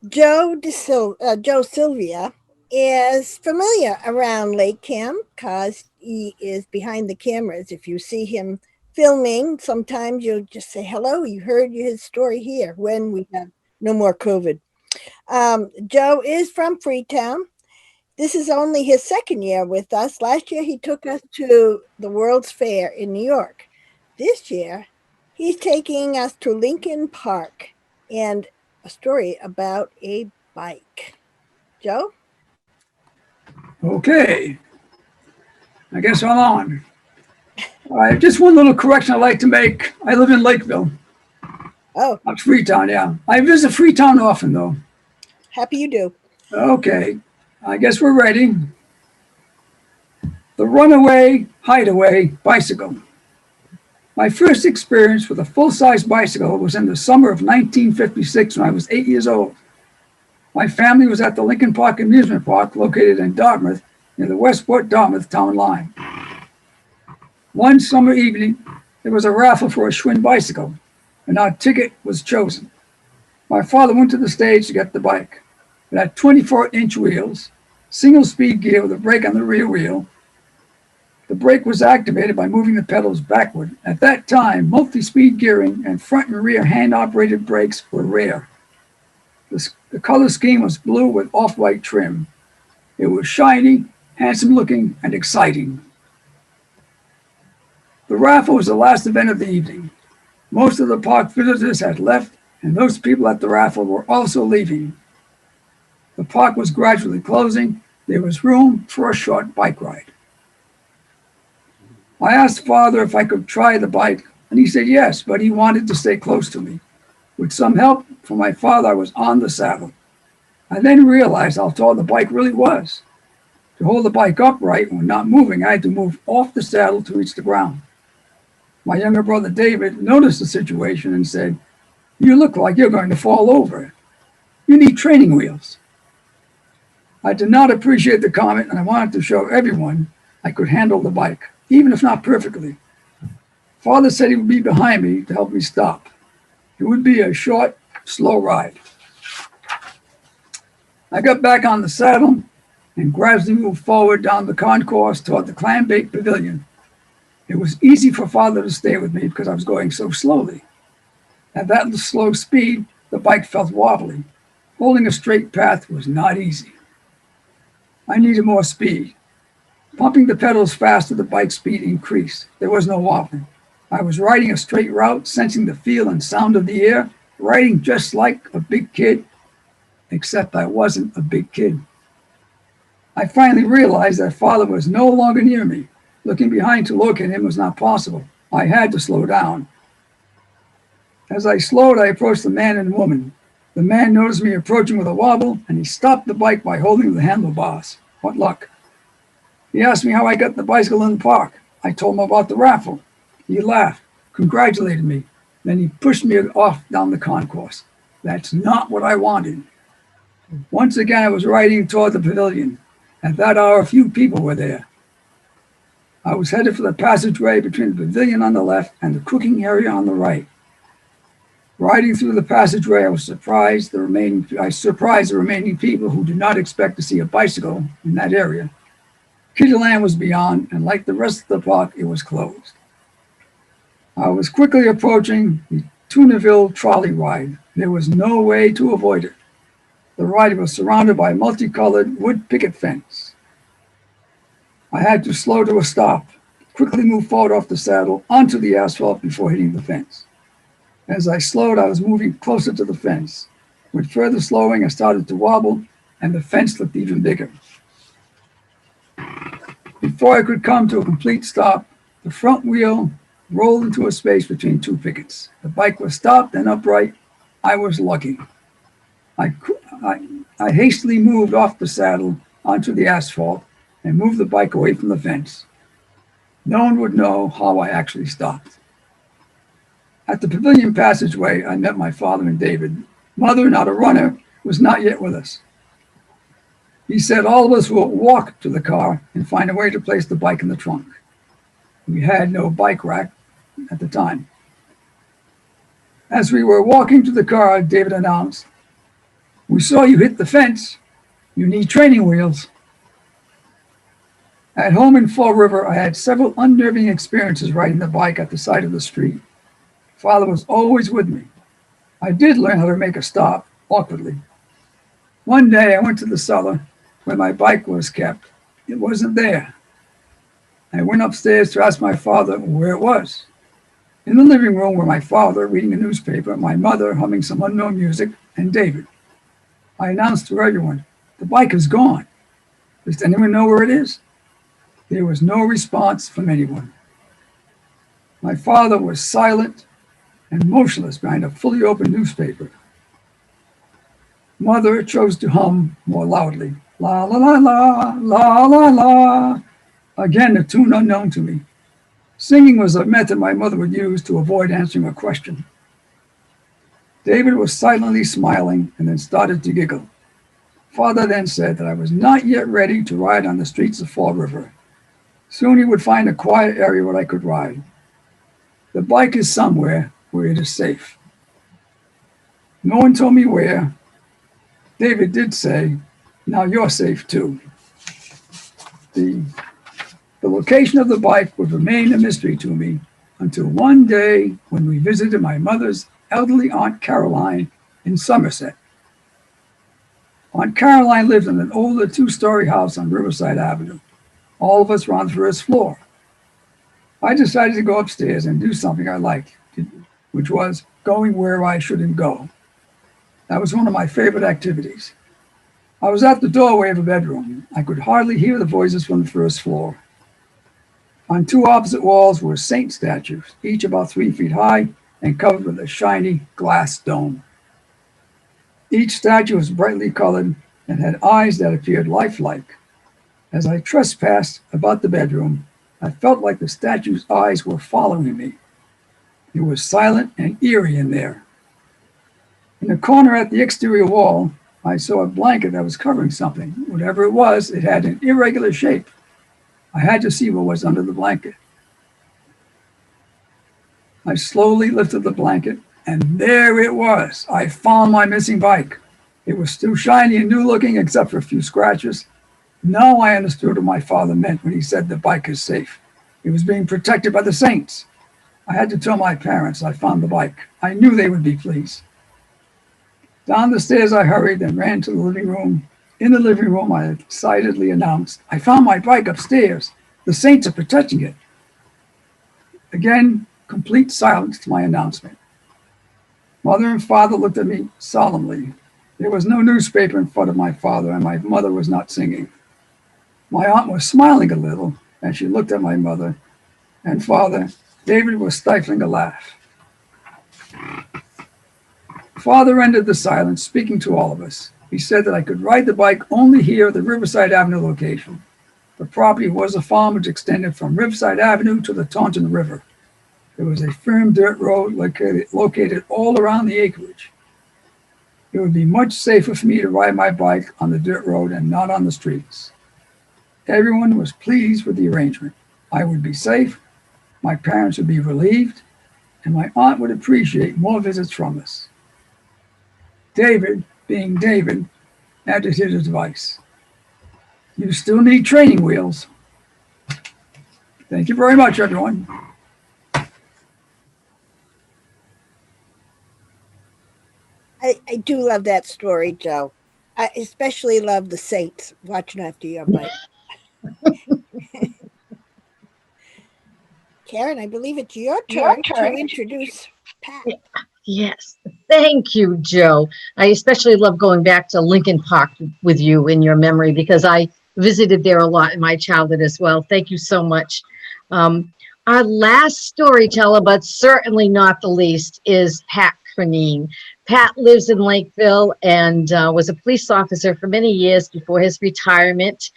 Joe Sylvia is familiar around LakeCAM because he is behind the cameras. If you see him filming, sometimes you'll just say, hello, you heard his story here when we have no more COVID. Joe is from Freetown. This is only his 2nd year with us. Last year, he took us to the World's Fair in New York. This year, he's taking us to Lincoln Park and a story about a bike. Joe? Okay, I guess I'm on. All right, just one little correction I'd like to make. I live in Lakeville. Oh, Not Freetown, yeah. I visit Freetown often, though. happy you do. Okay, I guess we're ready. The Runaway, Hideaway bicycle. My first experience with a full-size bicycle was in the summer of 1956 when I was 8 years old. My family was at the Lincoln Park Amusement Park located in Dartmouth near the Westport-Dartmouth town line. One summer evening, there was a raffle for a Schwinn bicycle, and our ticket was chosen. My father went to the stage to get the bike. It had 24-inch wheels, single-speed gear with a brake on the rear wheel. The brake was activated by moving the pedals backward. At that time, multi-speed gearing and front and rear hand-operated brakes were rare. The color scheme was blue with off-white trim. It was shiny, handsome-looking, and exciting. The raffle was the last event of the evening. Most of the park visitors had left, and those people at the raffle were also leaving. The park was gradually closing. There was room for a short bike ride. I asked Father if I could try the bike, and he said yes, but he wanted to stay close to me. With some help from my father, I was on the saddle. I then realized how tall the bike really was. To hold the bike upright when not moving, I had to move off the saddle to reach the ground. My younger brother David noticed the situation and said, "You look like you're going to fall over. You need training wheels." I did not appreciate the comment, and I wanted to show everyone I could handle the bike, even if not perfectly. Father said he would be behind me to help me stop. It would be a short, slow ride. I got back on the saddle and gradually moved forward down the concourse toward the clam-baked pavilion. It was easy for Father to stay with me because I was going so slowly. At that slow speed, the bike felt wobbly. Holding a straight path was not easy. I needed more speed. Pumping the pedals faster, the bike speed increased. There was no wobbling. I was riding a straight route, sensing the feel and sound of the air, riding just like a big kid, except I wasn't a big kid. I finally realized that Father was no longer near me. Looking behind to locate him was not possible. I had to slow down. As I slowed, I approached the man and woman. The man noticed me approaching with a wobble, and he stopped the bike by holding the handlebars. What luck. He asked me how I got the bicycle in the park. I told him about the raffle. He laughed, congratulated me. Then he pushed me off down the concourse. That's not what I wanted. Once again, I was riding toward the pavilion. At that hour, a few people were there. I was headed for the passageway between the pavilion on the left and the cooking area on the right. Riding through the passageway, I surprised the remaining people who did not expect to see a bicycle in that area. Kiddieland was beyond, and like the rest of the park, it was closed. I was quickly approaching the Tuna trolley ride. There was no way to avoid it. The ride was surrounded by a multicolored wood picket fence. I had to slow to a stop, quickly move forward off the saddle onto the asphalt before hitting the fence. As I slowed, I was moving closer to the fence. With further slowing, I started to wobble, and the fence looked even bigger. Before I could come to a complete stop, the front wheel rolled into a space between two pickets. The bike was stopped and upright. I was lucky. I hastily moved off the saddle onto the asphalt and moved the bike away from the fence. No one would know how I actually stopped. At the pavilion passageway, I met my father and David. Mother, not a runner, was not yet with us. He said all of us will walk to the car and find a way to place the bike in the trunk. We had no bike rack at the time. As we were walking to the car, David announced, "We saw you hit the fence. You need training wheels." At home in Fall River, I had several unnerving experiences riding the bike at the side of the street. Father was always with me. I did learn how to make a stop, awkwardly. One day I went to the cellar where my bike was kept. It wasn't there. I went upstairs to ask my father where it was. In the living room were my father reading a newspaper, my mother humming some unknown music, and David. I announced to everyone, "The bike is gone. Does anyone know where it is?" There was no response from anyone. My father was silent and motionless behind a fully open newspaper. Mother chose to hum more loudly. La la la la, la la la. Again, a tune unknown to me. Singing was a method my mother would use to avoid answering a question. David was silently smiling and then started to giggle. Father then said that I was not yet ready to ride on the streets of Fall River. Soon he would find a quiet area where I could ride. The bike is somewhere where it is safe. No one told me where. David did say, now you're safe too. The location of the bike would remain a mystery to me until one day when we visited my mother's elderly Aunt Caroline in Somerset. Aunt Caroline lived in an older two-story house on Riverside Avenue. All of us were on the first floor. I decided to go upstairs and do something I liked, which was going where I shouldn't go. That was one of my favorite activities. I was at the doorway of a bedroom. I could hardly hear the voices from the first floor. On two opposite walls were saint statues, each about 3 feet high and covered with a shiny glass dome. Each statue was brightly colored and had eyes that appeared lifelike. As I trespassed about the bedroom, I felt like the statue's eyes were following me. It was silent and eerie in there. In the corner at the exterior wall, I saw a blanket that was covering something. Whatever it was, it had an irregular shape. I had to see what was under the blanket. I slowly lifted the blanket, and there it was. I found my missing bike. It was still shiny and new looking, except for a few scratches. Now I understood what my father meant when he said the bike is safe. It was being protected by the saints. I had to tell my parents I found the bike. I knew they would be pleased. Down the stairs I hurried and ran to the living room. In the living room, I excitedly announced, I found my bike upstairs. The saints are protecting it. Again, complete silence to my announcement. Mother and father looked at me solemnly. There was no newspaper in front of my father, and my mother was not singing. My aunt was smiling a little as she looked at my mother and father. David was stifling a laugh. Father ended the silence, speaking to all of us. He said that I could ride the bike only here at the Riverside Avenue location. The property was a farm which extended from Riverside Avenue to the Taunton River. There was a firm dirt road located all around the acreage. It would be much safer for me to ride my bike on the dirt road and not on the streets. Everyone was pleased with the arrangement. I would be safe, my parents would be relieved, and my aunt would appreciate more visits from us. David, being David, added his advice. You still need training wheels. Thank you very much, everyone. I do love that story, Joe. I especially love the saints watching after your bike. Karen, I believe it's your turn to introduce Pat. Yes. Thank you, Joe. I especially love going back to Lincoln Park with you in your memory because I visited there a lot in my childhood as well. Thank you so much. Our last storyteller, but certainly not the least, is Pat Cronin. Pat lives in Lakeville and was a police officer for many years before his retirement.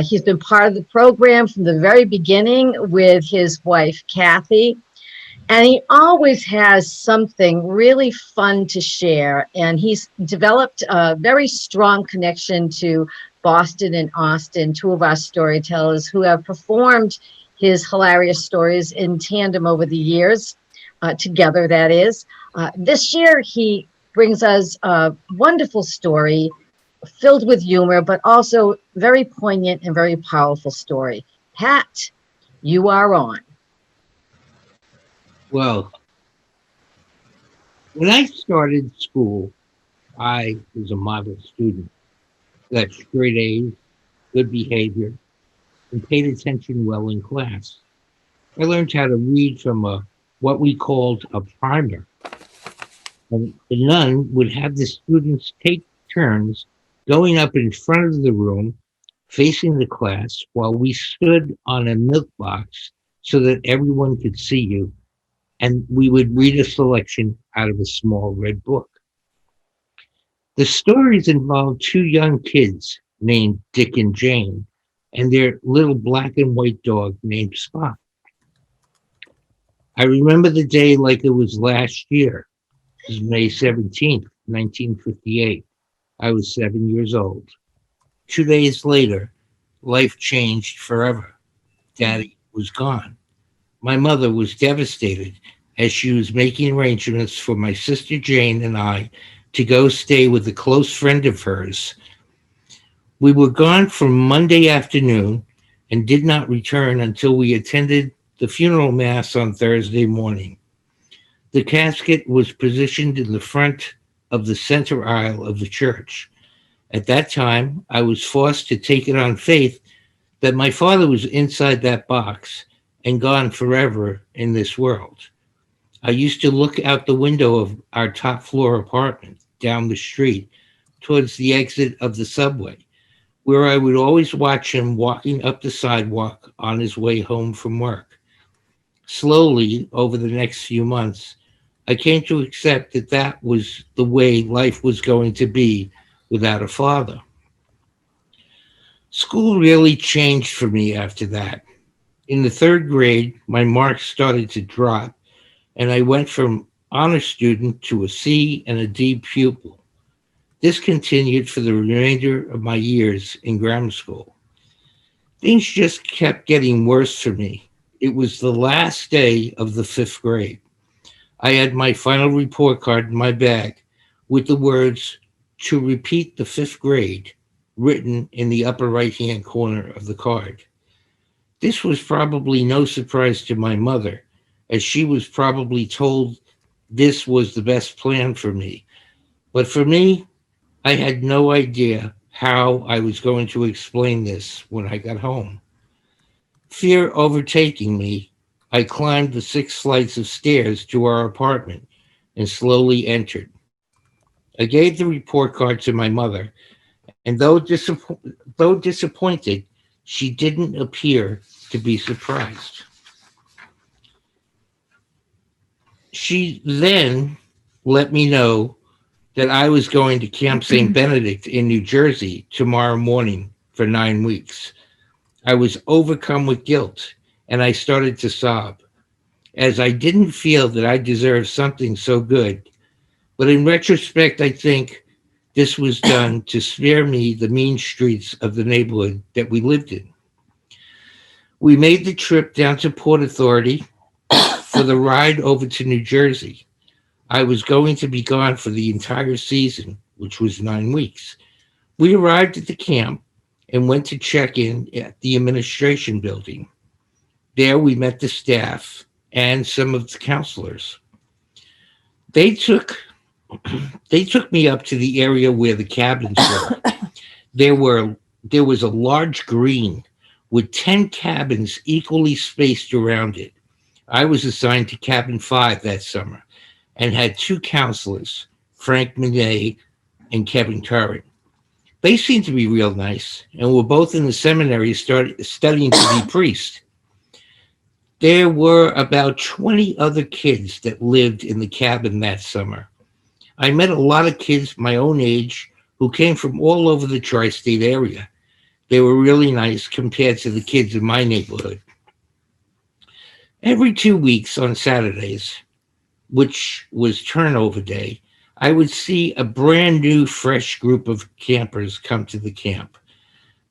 He's been part of the program from the very beginning with his wife, Kathy. And he always has something really fun to share. And he's developed a very strong connection to Boston and Austin, two of our storytellers who have performed his hilarious stories in tandem over the years, together that is. This year, he brings us a wonderful story filled with humor, but also very poignant and very powerful story. Pat, you are on. Well, when I started school, I was a model student. Got straight A's, good behavior, and paid attention well in class. I learned how to read from what we called a primer. And the nun would have the students take turns going up in front of the room, facing the class, while we stood on a milk box so that everyone could see you. And we would read a selection out of a small red book. The stories involve two young kids named Dick and Jane and their little black and white dog named Spot. I remember the day like it was last year. It was May 17th, 1958. I was 7 years old. 2 days later, life changed forever. Daddy was gone. My mother was devastated as she was making arrangements for my sister Jane and I to go stay with a close friend of hers. We were gone from Monday afternoon and did not return until we attended the funeral mass on Thursday morning. The casket was positioned in the front of the center aisle of the church. At that time, I was forced to take it on faith that my father was inside that box and gone forever in this world. I used to look out the window of our top floor apartment down the street towards the exit of the subway, where I would always watch him walking up the sidewalk on his way home from work. Slowly, over the next few months, I came to accept that that was the way life was going to be without a father. School really changed for me after that. In the third grade, my marks started to drop, and I went from honor student to a C and a D pupil. This continued for the remainder of my years in grammar school. Things just kept getting worse for me. It was the last day of the fifth grade. I had my final report card in my bag with the words, "To repeat the fifth grade," written in the upper right-hand corner of the card. This was probably no surprise to my mother, as she was probably told this was the best plan for me. But for me, I had no idea how I was going to explain this when I got home. Fear overtaking me, I climbed the 6 flights of stairs to our apartment and slowly entered. I gave the report card to my mother, and though disappointed, she didn't appear to be surprised. She then let me know that I was going to Camp St. Benedict in New Jersey tomorrow morning for 9 weeks. I was overcome with guilt, and I started to sob, as I didn't feel that I deserved something so good. But in retrospect, I think this was done to spare me the mean streets of the neighborhood that we lived in. We made the trip down to Port Authority for the ride over to New Jersey. I was going to be gone for the entire season, which was 9 weeks. We arrived at the camp and went to check in at the administration building. There we met the staff and some of the counselors. They took me up to the area where the cabins were. There was a large green with 10 cabins equally spaced around it. I was assigned to cabin 5 that summer and had 2 counselors, Frank Minet and Kevin Curran. They seemed to be real nice and were both in the seminary studying to be priests. There were about 20 other kids that lived in the cabin that summer. I met a lot of kids my own age who came from all over the tri-state area. They were really nice compared to the kids in my neighborhood. Every 2 weeks on Saturdays, which was turnover day, I would see a brand new, fresh group of campers come to the camp.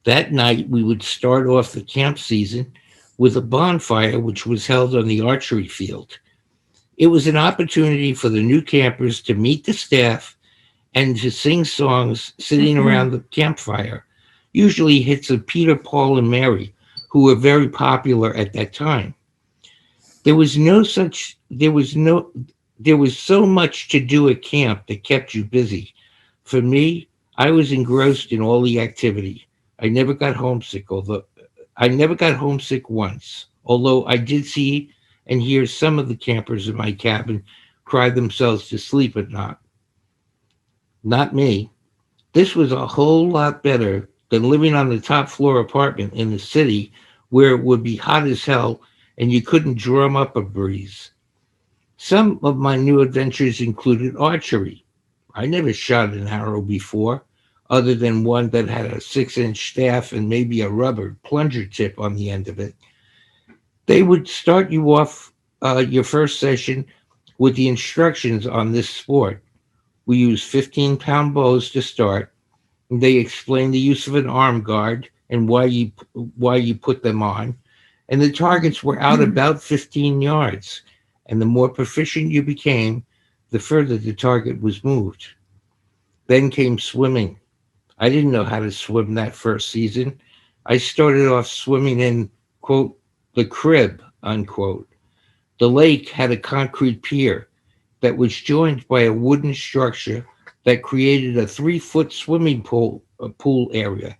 That night, we would start off the camp season with a bonfire, which was held on the archery field. It was an opportunity for the new campers to meet the staff and to sing songs sitting around the campfire, usually hits of Peter, Paul, and Mary, who were very popular at that time. There was so much to do at camp that kept you busy. For me, I was engrossed in all the activity. I never got homesick once, although I did see and hear some of the campers in my cabin cry themselves to sleep at night. Not me. This was a whole lot better than living on the top floor apartment in the city where it would be hot as hell and you couldn't drum up a breeze. Some of my new adventures included archery. I never shot an arrow before, other than one that had a 6-inch staff and maybe a rubber plunger tip on the end of it. They would start you off your first session with the instructions on this sport. We use 15-pound bows to start. They explain the use of an arm guard and why you put them on. And the targets were out about 15 yards. And the more proficient you became, the further the target was moved. Then came swimming. I didn't know how to swim that first season. I started off swimming in, quote, the crib, unquote. The lake had a concrete pier that was joined by a wooden structure that created a 3-foot swimming pool area.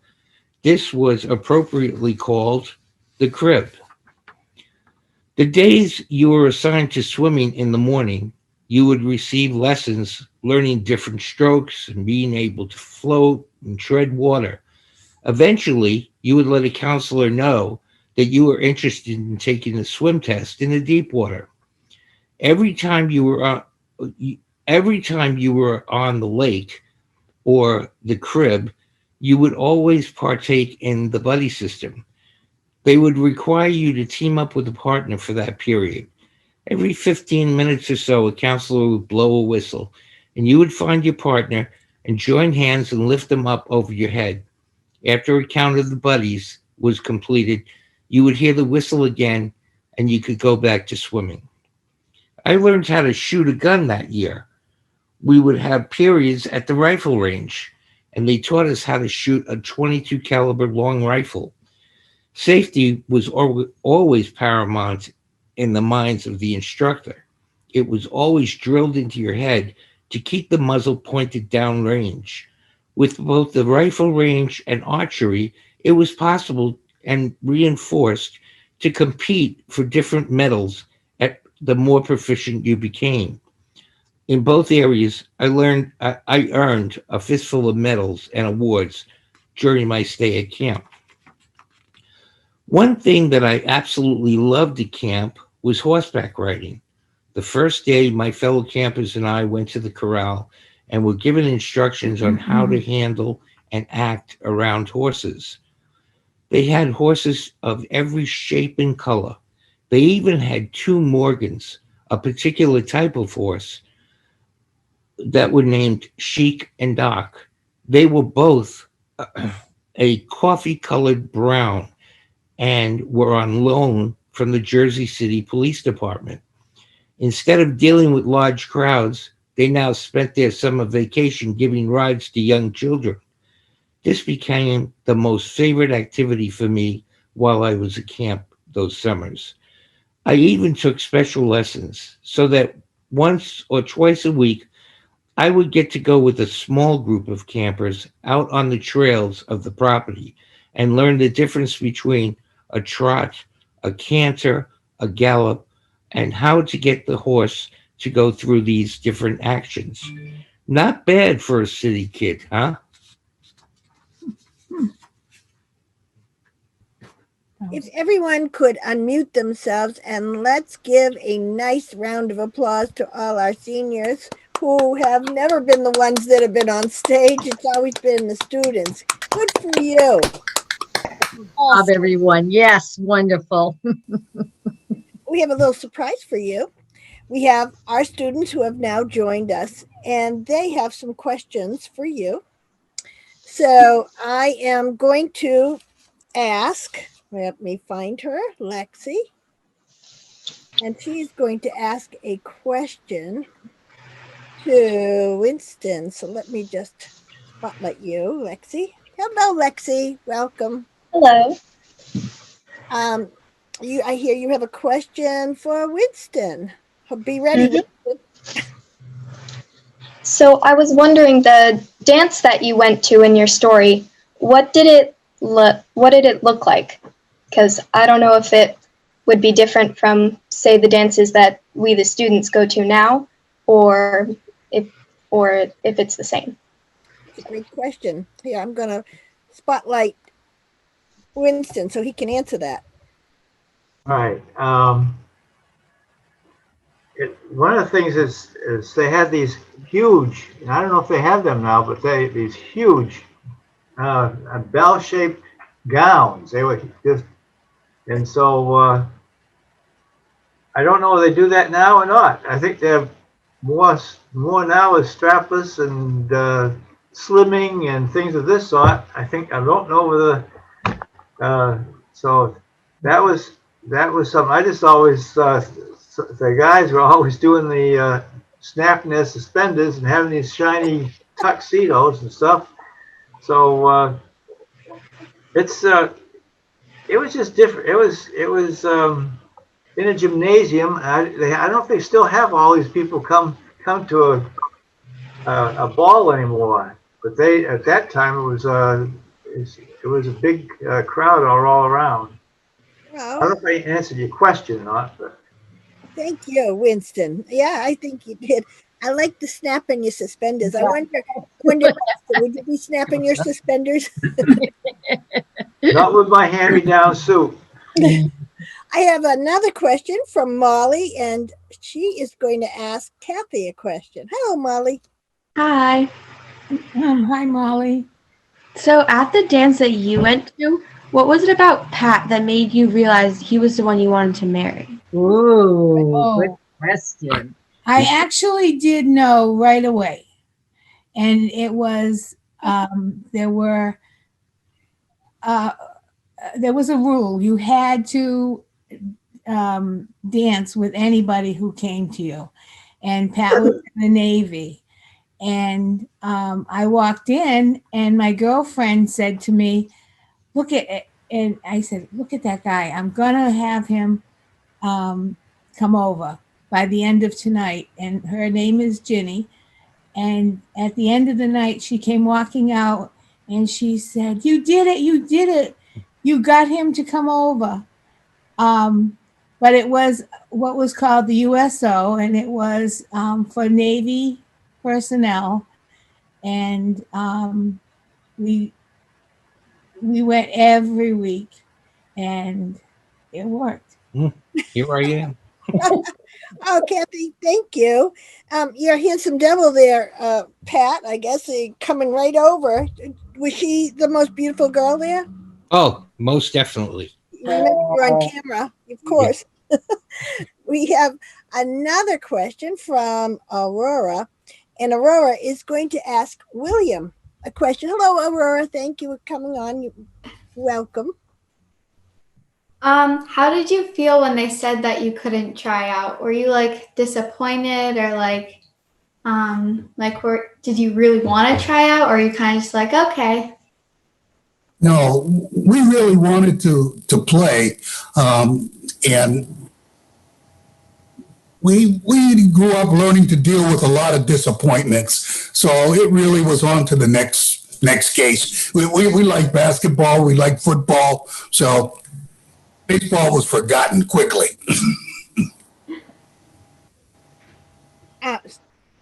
This was appropriately called the crib. The days you were assigned to swimming in the morning, you would receive lessons learning different strokes and being able to float and tread water. Eventually, you would let a counselor know that you were interested in taking the swim test in the deep water. Every time you were on, every time you were on the lake or the crib, you would always partake in the buddy system. They would require you to team up with a partner for that period. Every 15 minutes or so, a counselor would blow a whistle, and you would find your partner and join hands and lift them up over your head. After a count of the buddies was completed, you would hear the whistle again, and you could go back to swimming. I learned how to shoot a gun that year. We would have periods at the rifle range, and they taught us how to shoot a 22 caliber long rifle. Safety was always paramount in the minds of the instructor. It was always drilled into your head to keep the muzzle pointed downrange. With both the rifle range and archery, it was possible and reinforced to compete for different medals at the more proficient you became. In both areas, I earned a fistful of medals and awards during my stay at camp. One thing that I absolutely loved at camp was horseback riding. The first day, my fellow campers and I went to the corral and were given instructions on how to handle and act around horses. They had horses of every shape and color. They even had 2 Morgans, a particular type of horse that were named Chic and Doc. They were both a coffee-colored brown and were on loan from the Jersey City Police Department. Instead of dealing with large crowds, they now spent their summer vacation giving rides to young children. This became the most favorite activity for me while I was at camp those summers. I even took special lessons so that once or twice a week, I would get to go with a small group of campers out on the trails of the property and learn the difference between a trot, a canter, a gallop, and how to get the horse to go through these different actions. Not bad for a city kid, huh? If everyone could unmute themselves, and let's give a nice round of applause to all our seniors who have never been the ones that have been on stage. It's always been the students. Good for you. Love everyone. Yes, wonderful. We have a little surprise for you. We have our students who have now joined us, and they have some questions for you. So I am going to ask, let me find her, Lexi. And she's going to ask a question to Winston. So let me just spotlight you, Lexi. Hello, Lexi. Welcome. Hello. I hear you have a question for Winston. Be ready. Mm-hmm. So I was wondering, the dance that you went to in your story, what did it look like? Because I don't know if it would be different from, say, the dances that we, the students, go to now, or if it's the same. It's a great question. Here, I'm going to spotlight Winston so he can answer that. All right. one of the things is they had these huge, and I don't know if they have them now, but these huge bell-shaped gowns. They were just, and so I don't know if they do that now or not. I think they're more now is strapless and slimming and things of this sort. I don't know whether so that was something. I just always the guys were always doing the snapping their suspenders and having these shiny tuxedos and stuff. So it was just different. It was in a gymnasium. I don't know if they still have all these people come to a ball anymore, but they at that time it was a big crowd all around. I don't know if I answered your question or not, but Thank you, Winston. Yeah, I think you did. I like the snapping your suspenders. I wonder, Winston, would you be snapping your suspenders? not with my hand-me-down suit. I have another question from Molly, and she is going to ask Kathy a question. Hello, Molly. Hi. Hi, Molly. So at the dance that you went to, what was it about Pat that made you realize he was the one you wanted to marry? Ooh, good question. I actually did know right away. And it was, there was a rule. You had to dance with anybody who came to you. And Pat was in the Navy. And I walked in and my girlfriend said to me, look at it. And I said, look at that guy. I'm going to have him come over by the end of tonight. And her name is Ginny. And at the end of the night, she came walking out and she said, you did it. You did it. You got him to come over. But it was what was called the USO, and it was for Navy personnel. And we went every week, and it worked. Here I am. Oh, Kathy, thank you. Your handsome devil there, Pat, I guess, coming right over. Was she the most beautiful girl there? Oh, most definitely. Remember, you're on camera, of course. We have another question from Aurora, and Aurora is going to ask William a question. Hello, Aurora. Thank you for coming on. Welcome. How did you feel when they said that you couldn't try out? Were you like disappointed or did you really want to try out, or are you kind of just like, okay? No, we really wanted to play, and we grew up learning to deal with a lot of disappointments. So it really was on to the next case. We like basketball, we like football, so baseball was forgotten quickly.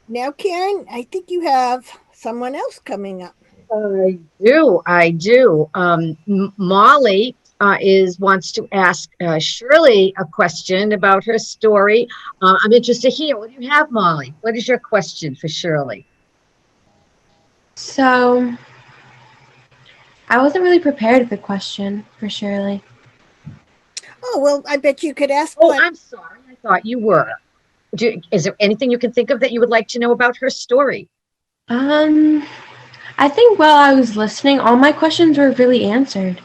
Now, Karen, I think you have someone else coming up. I do. Molly wants to ask Shirley a question about her story. I'm interested to hear. What do you have, Molly? What is your question for Shirley? So I wasn't really prepared with the question for Shirley. Oh, well, I bet you could ask. Oh, I'm sorry. I thought you were. Is there anything you can think of that you would like to know about her story? I think while I was listening, all my questions were really answered.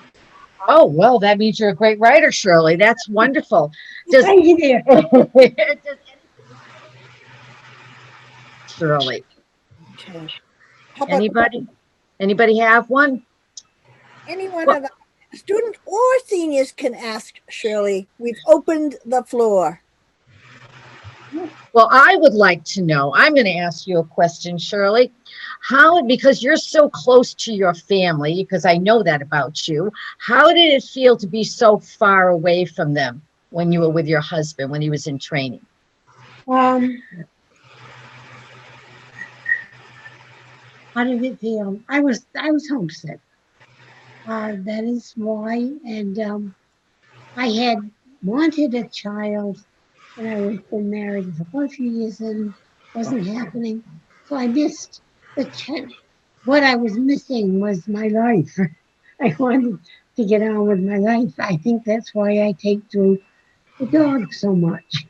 Oh, well, that means you're a great writer, Shirley. That's wonderful. Thank you, dear. Shirley. Okay. Anybody have one? Anyone of the student or seniors can ask Shirley. We've opened the floor. Well, I would like to know, I'm going to ask you a question, Shirley. Because you're so close to your family, because I know that about you, how did it feel to be so far away from them when you were with your husband, when he was in training? How did it feel? I was homesick. That is why, and I had wanted a child but I was been married for quite a few years and wasn't happening. So I missed the what I was missing was my life. I wanted to get on with my life. I think that's why I take to the dog so much.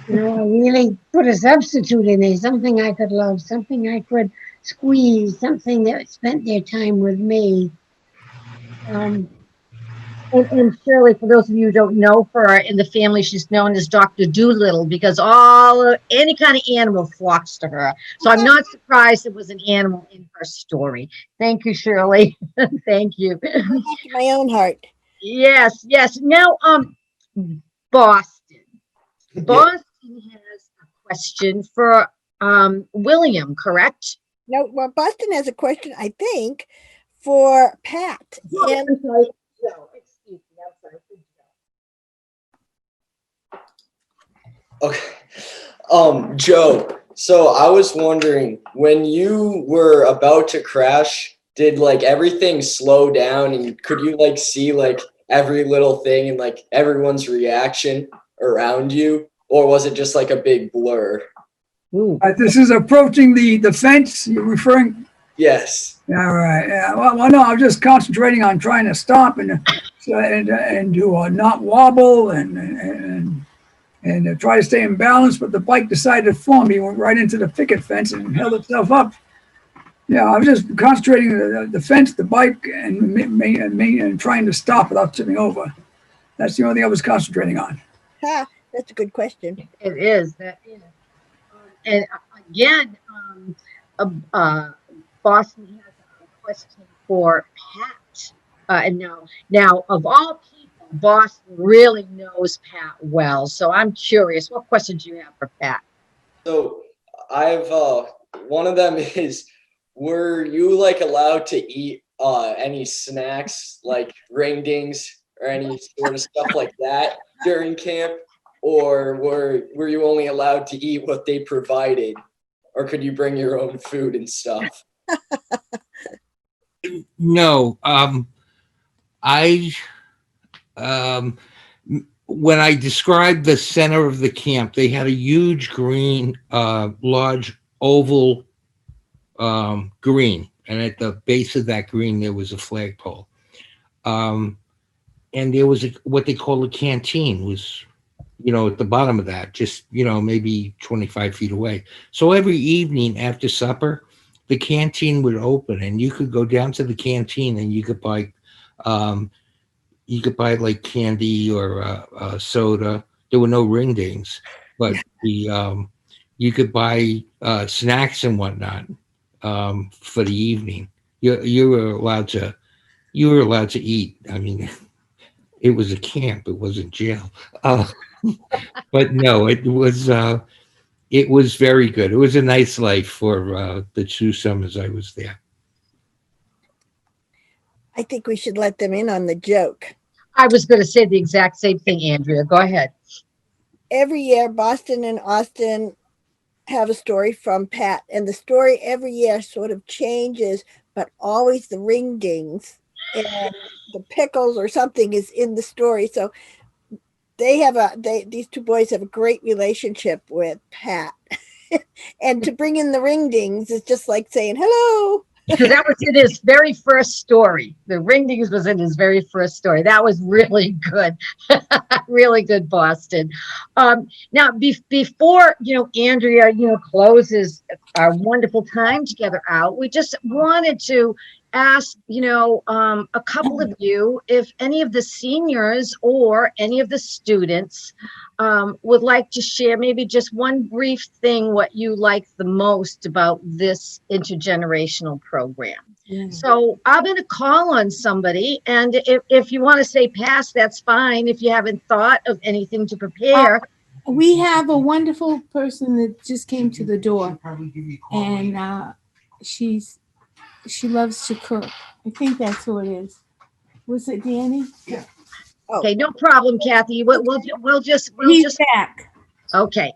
You know, I really put a substitute in there, something I could love, something I could squeeze, something that spent their time with me. Um, And Shirley, for those of you who don't know her in the family, she's known as Dr. Doolittle because any kind of animal flocks to her. So I'm not surprised it was an animal in her story. Thank you, Shirley. Thank you. Back to my own heart. Yes, yes. Now, Boston. Boston has a question for William, correct? No, well, Boston has a question, I think, for Pat. And I'm sorry. No, excuse me. I'm sorry. Okay. Joe, so I was wondering, when you were about to crash, did like everything slow down and could you like see like every little thing and like everyone's reaction around you? Or was it just like a big blur? This is approaching the fence. You're referring? Yes. All right. Yeah. Well, no, I'm just concentrating on trying to stop and to not wobble and try to stay in balance. But the bike decided to fall me, went right into the picket fence and held itself up. Yeah, I was just concentrating the fence, the bike, and trying to stop without tipping over. That's the only thing I was concentrating on. That's a good question. It is. That is. And again, Boston has a question for Pat. And now, of all people, Boston really knows Pat well. So I'm curious, what questions do you have for Pat? So I've one of them is, were you like allowed to eat any snacks like ring dings or any sort of stuff like that during camp? Or were you only allowed to eat what they provided? Or could you bring your own food and stuff? No, when I described the center of the camp, they had a huge green, large oval green, and at the base of that green there was a flagpole, and there was what they call a canteen, was at the bottom of that, just maybe 25 feet away. So every evening after supper, the canteen would open, and you could go down to the canteen and you could buy like candy or soda. There were no ring dings, but you could buy snacks and whatnot for the evening. You were allowed to eat. I mean, it was a camp. It wasn't jail. But no, it was very good. It was a nice life for the 2 summers I was there. I think we should let them in on the joke. I was going to say the exact same thing, Andrea. Go ahead. Every year, Boston and Austin have a story from Pat, and the story every year sort of changes, but always the ring dings and the pickles or something is in the story. So these 2 boys have a great relationship with Pat. And to bring in the ring dings is just like saying hello. Because that was in his very first story. The ring dings was in his very first story. That was really good. Really good, Boston. Now, before, Andrea, closes our wonderful time together out, we just wanted to ask, a couple of you if any of the seniors or any of the students would like to share maybe just one brief thing what you like the most about this intergenerational program. Yeah. So I'm going to call on somebody, and if you want to say pass, that's fine. If you haven't thought of anything to prepare. We have a wonderful person that just came to the door, and she loves to cook. I think that's who it is. Was it Danny? Yeah. Okay, no problem, Kathy. We'll just back. Okay.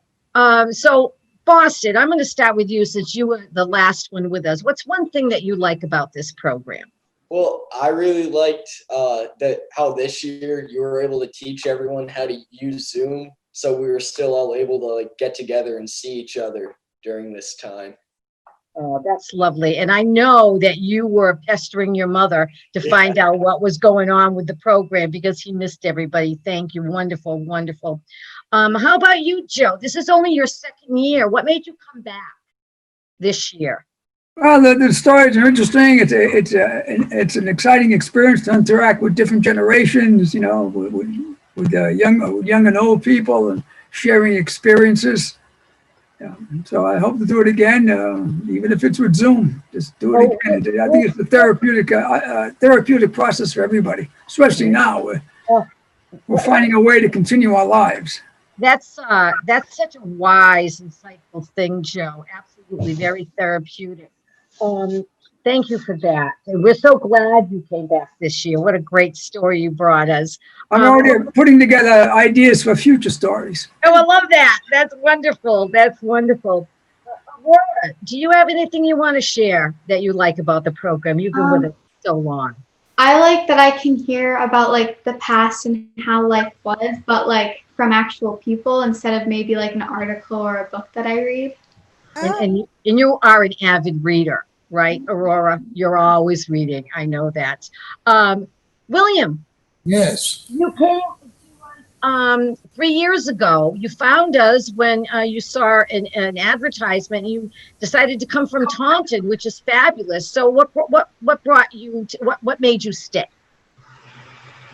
So Boston, I'm going to start with you since you were the last one with us. What's one thing that you like about this program? Well, I really liked how this year you were able to teach everyone how to use Zoom so we were still all able to like get together and see each other during this time. Oh, that's lovely. And I know that you were pestering your mother to find out what was going on with the program because he missed everybody. Thank you. Wonderful, wonderful. How about you, Joe? This is only your second year. What made you come back this year? Well, the stories are interesting. It's an exciting experience to interact with different generations, you know, with young and old people and sharing experiences. Yeah. So I hope to do it again, even if it's with Zoom. Just do it again. I think it's a therapeutic process for everybody, especially now. We're finding a way to continue our lives. That's such a wise, insightful thing, Joe. Absolutely, very therapeutic. Thank you for that. And we're so glad you came back this year. What a great story you brought us. I'm already putting together ideas for future stories. Oh, I love that. That's wonderful. That's wonderful. Aurora, do you have anything you want to share that you like about the program? You've been with us so long. I like that I can hear about like the past and how life was, but like from actual people instead of maybe like an article or a book that I read. And you are an avid reader, right, Aurora? You're always reading. I know that. William. Yes. You came 3 years ago. You found us when you saw an advertisement. You decided to come from Taunton, which is fabulous. So what brought you to, what made you stay?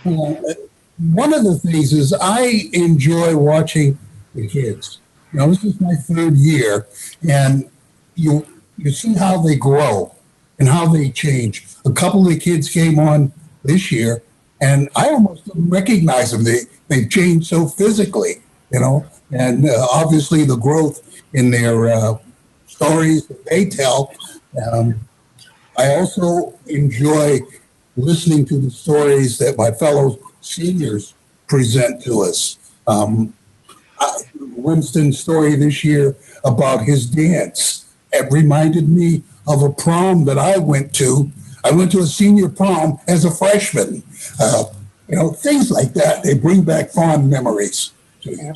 One of the things is I enjoy watching the kids. You know, this is my third year, and you see how they grow and how they change. A couple of the kids came on this year, and I almost didn't recognize them. They've changed so physically, you know, and obviously the growth in their stories that they tell. I also enjoy listening to the stories that my fellow seniors present to us. Winston's story this year about his dance, it reminded me of a prom that I went to. I went to a senior prom as a freshman. You know, things like that, they bring back fond memories to you.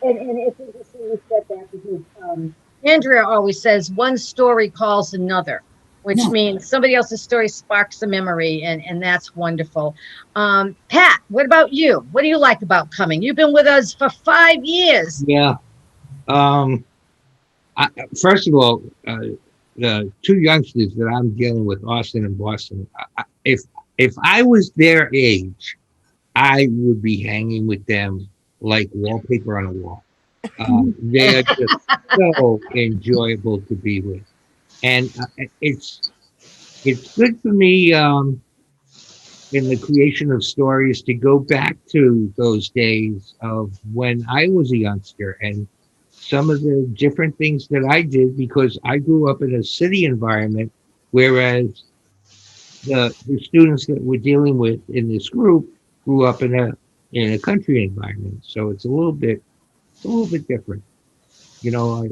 And it's interesting you said that because Andrea always says one story calls another, which means somebody else's story sparks a memory, and that's wonderful. Pat, what about you? What do you like about coming? You've been with us for 5 years. Yeah. First of all, the two youngsters that I'm dealing with, Austin and Boston, if I was their age, I would be hanging with them like wallpaper on a wall. They're just so enjoyable to be with. And it's good for me in the creation of stories to go back to those days of when I was a youngster and some of the different things that I did, because I grew up in a city environment, whereas the students that we're dealing with in this group grew up in a country environment. So it's a little bit different. You know,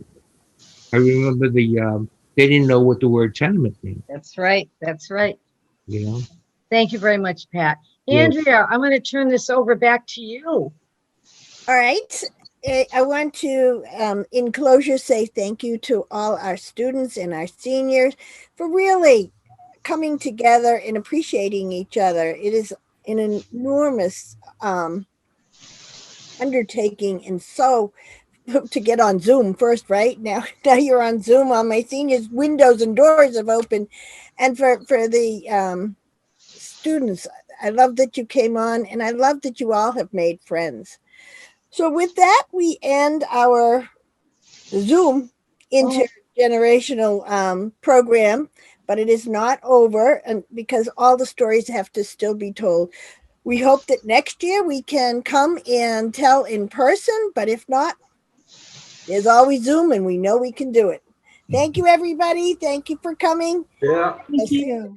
I remember they didn't know what the word tenement meant. That's right. That's right. You know. Thank you very much, Pat. Yes. Andrea, I'm going to turn this over back to you. All right. I want to, in closure, say thank you to all our students and our seniors for really coming together and appreciating each other. It is an enormous undertaking, and so to get on Zoom first, right? Now you're on Zoom. All my seniors' windows and doors have opened, and for the students, I love that you came on, and I love that you all have made friends. So with that, we end our Zoom intergenerational program, but it is not over, and because all the stories have to still be told. We hope that next year we can come and tell in person, but if not, there's always Zoom, and we know we can do it. Thank you, everybody. Thank you for coming. Yeah. Thank you.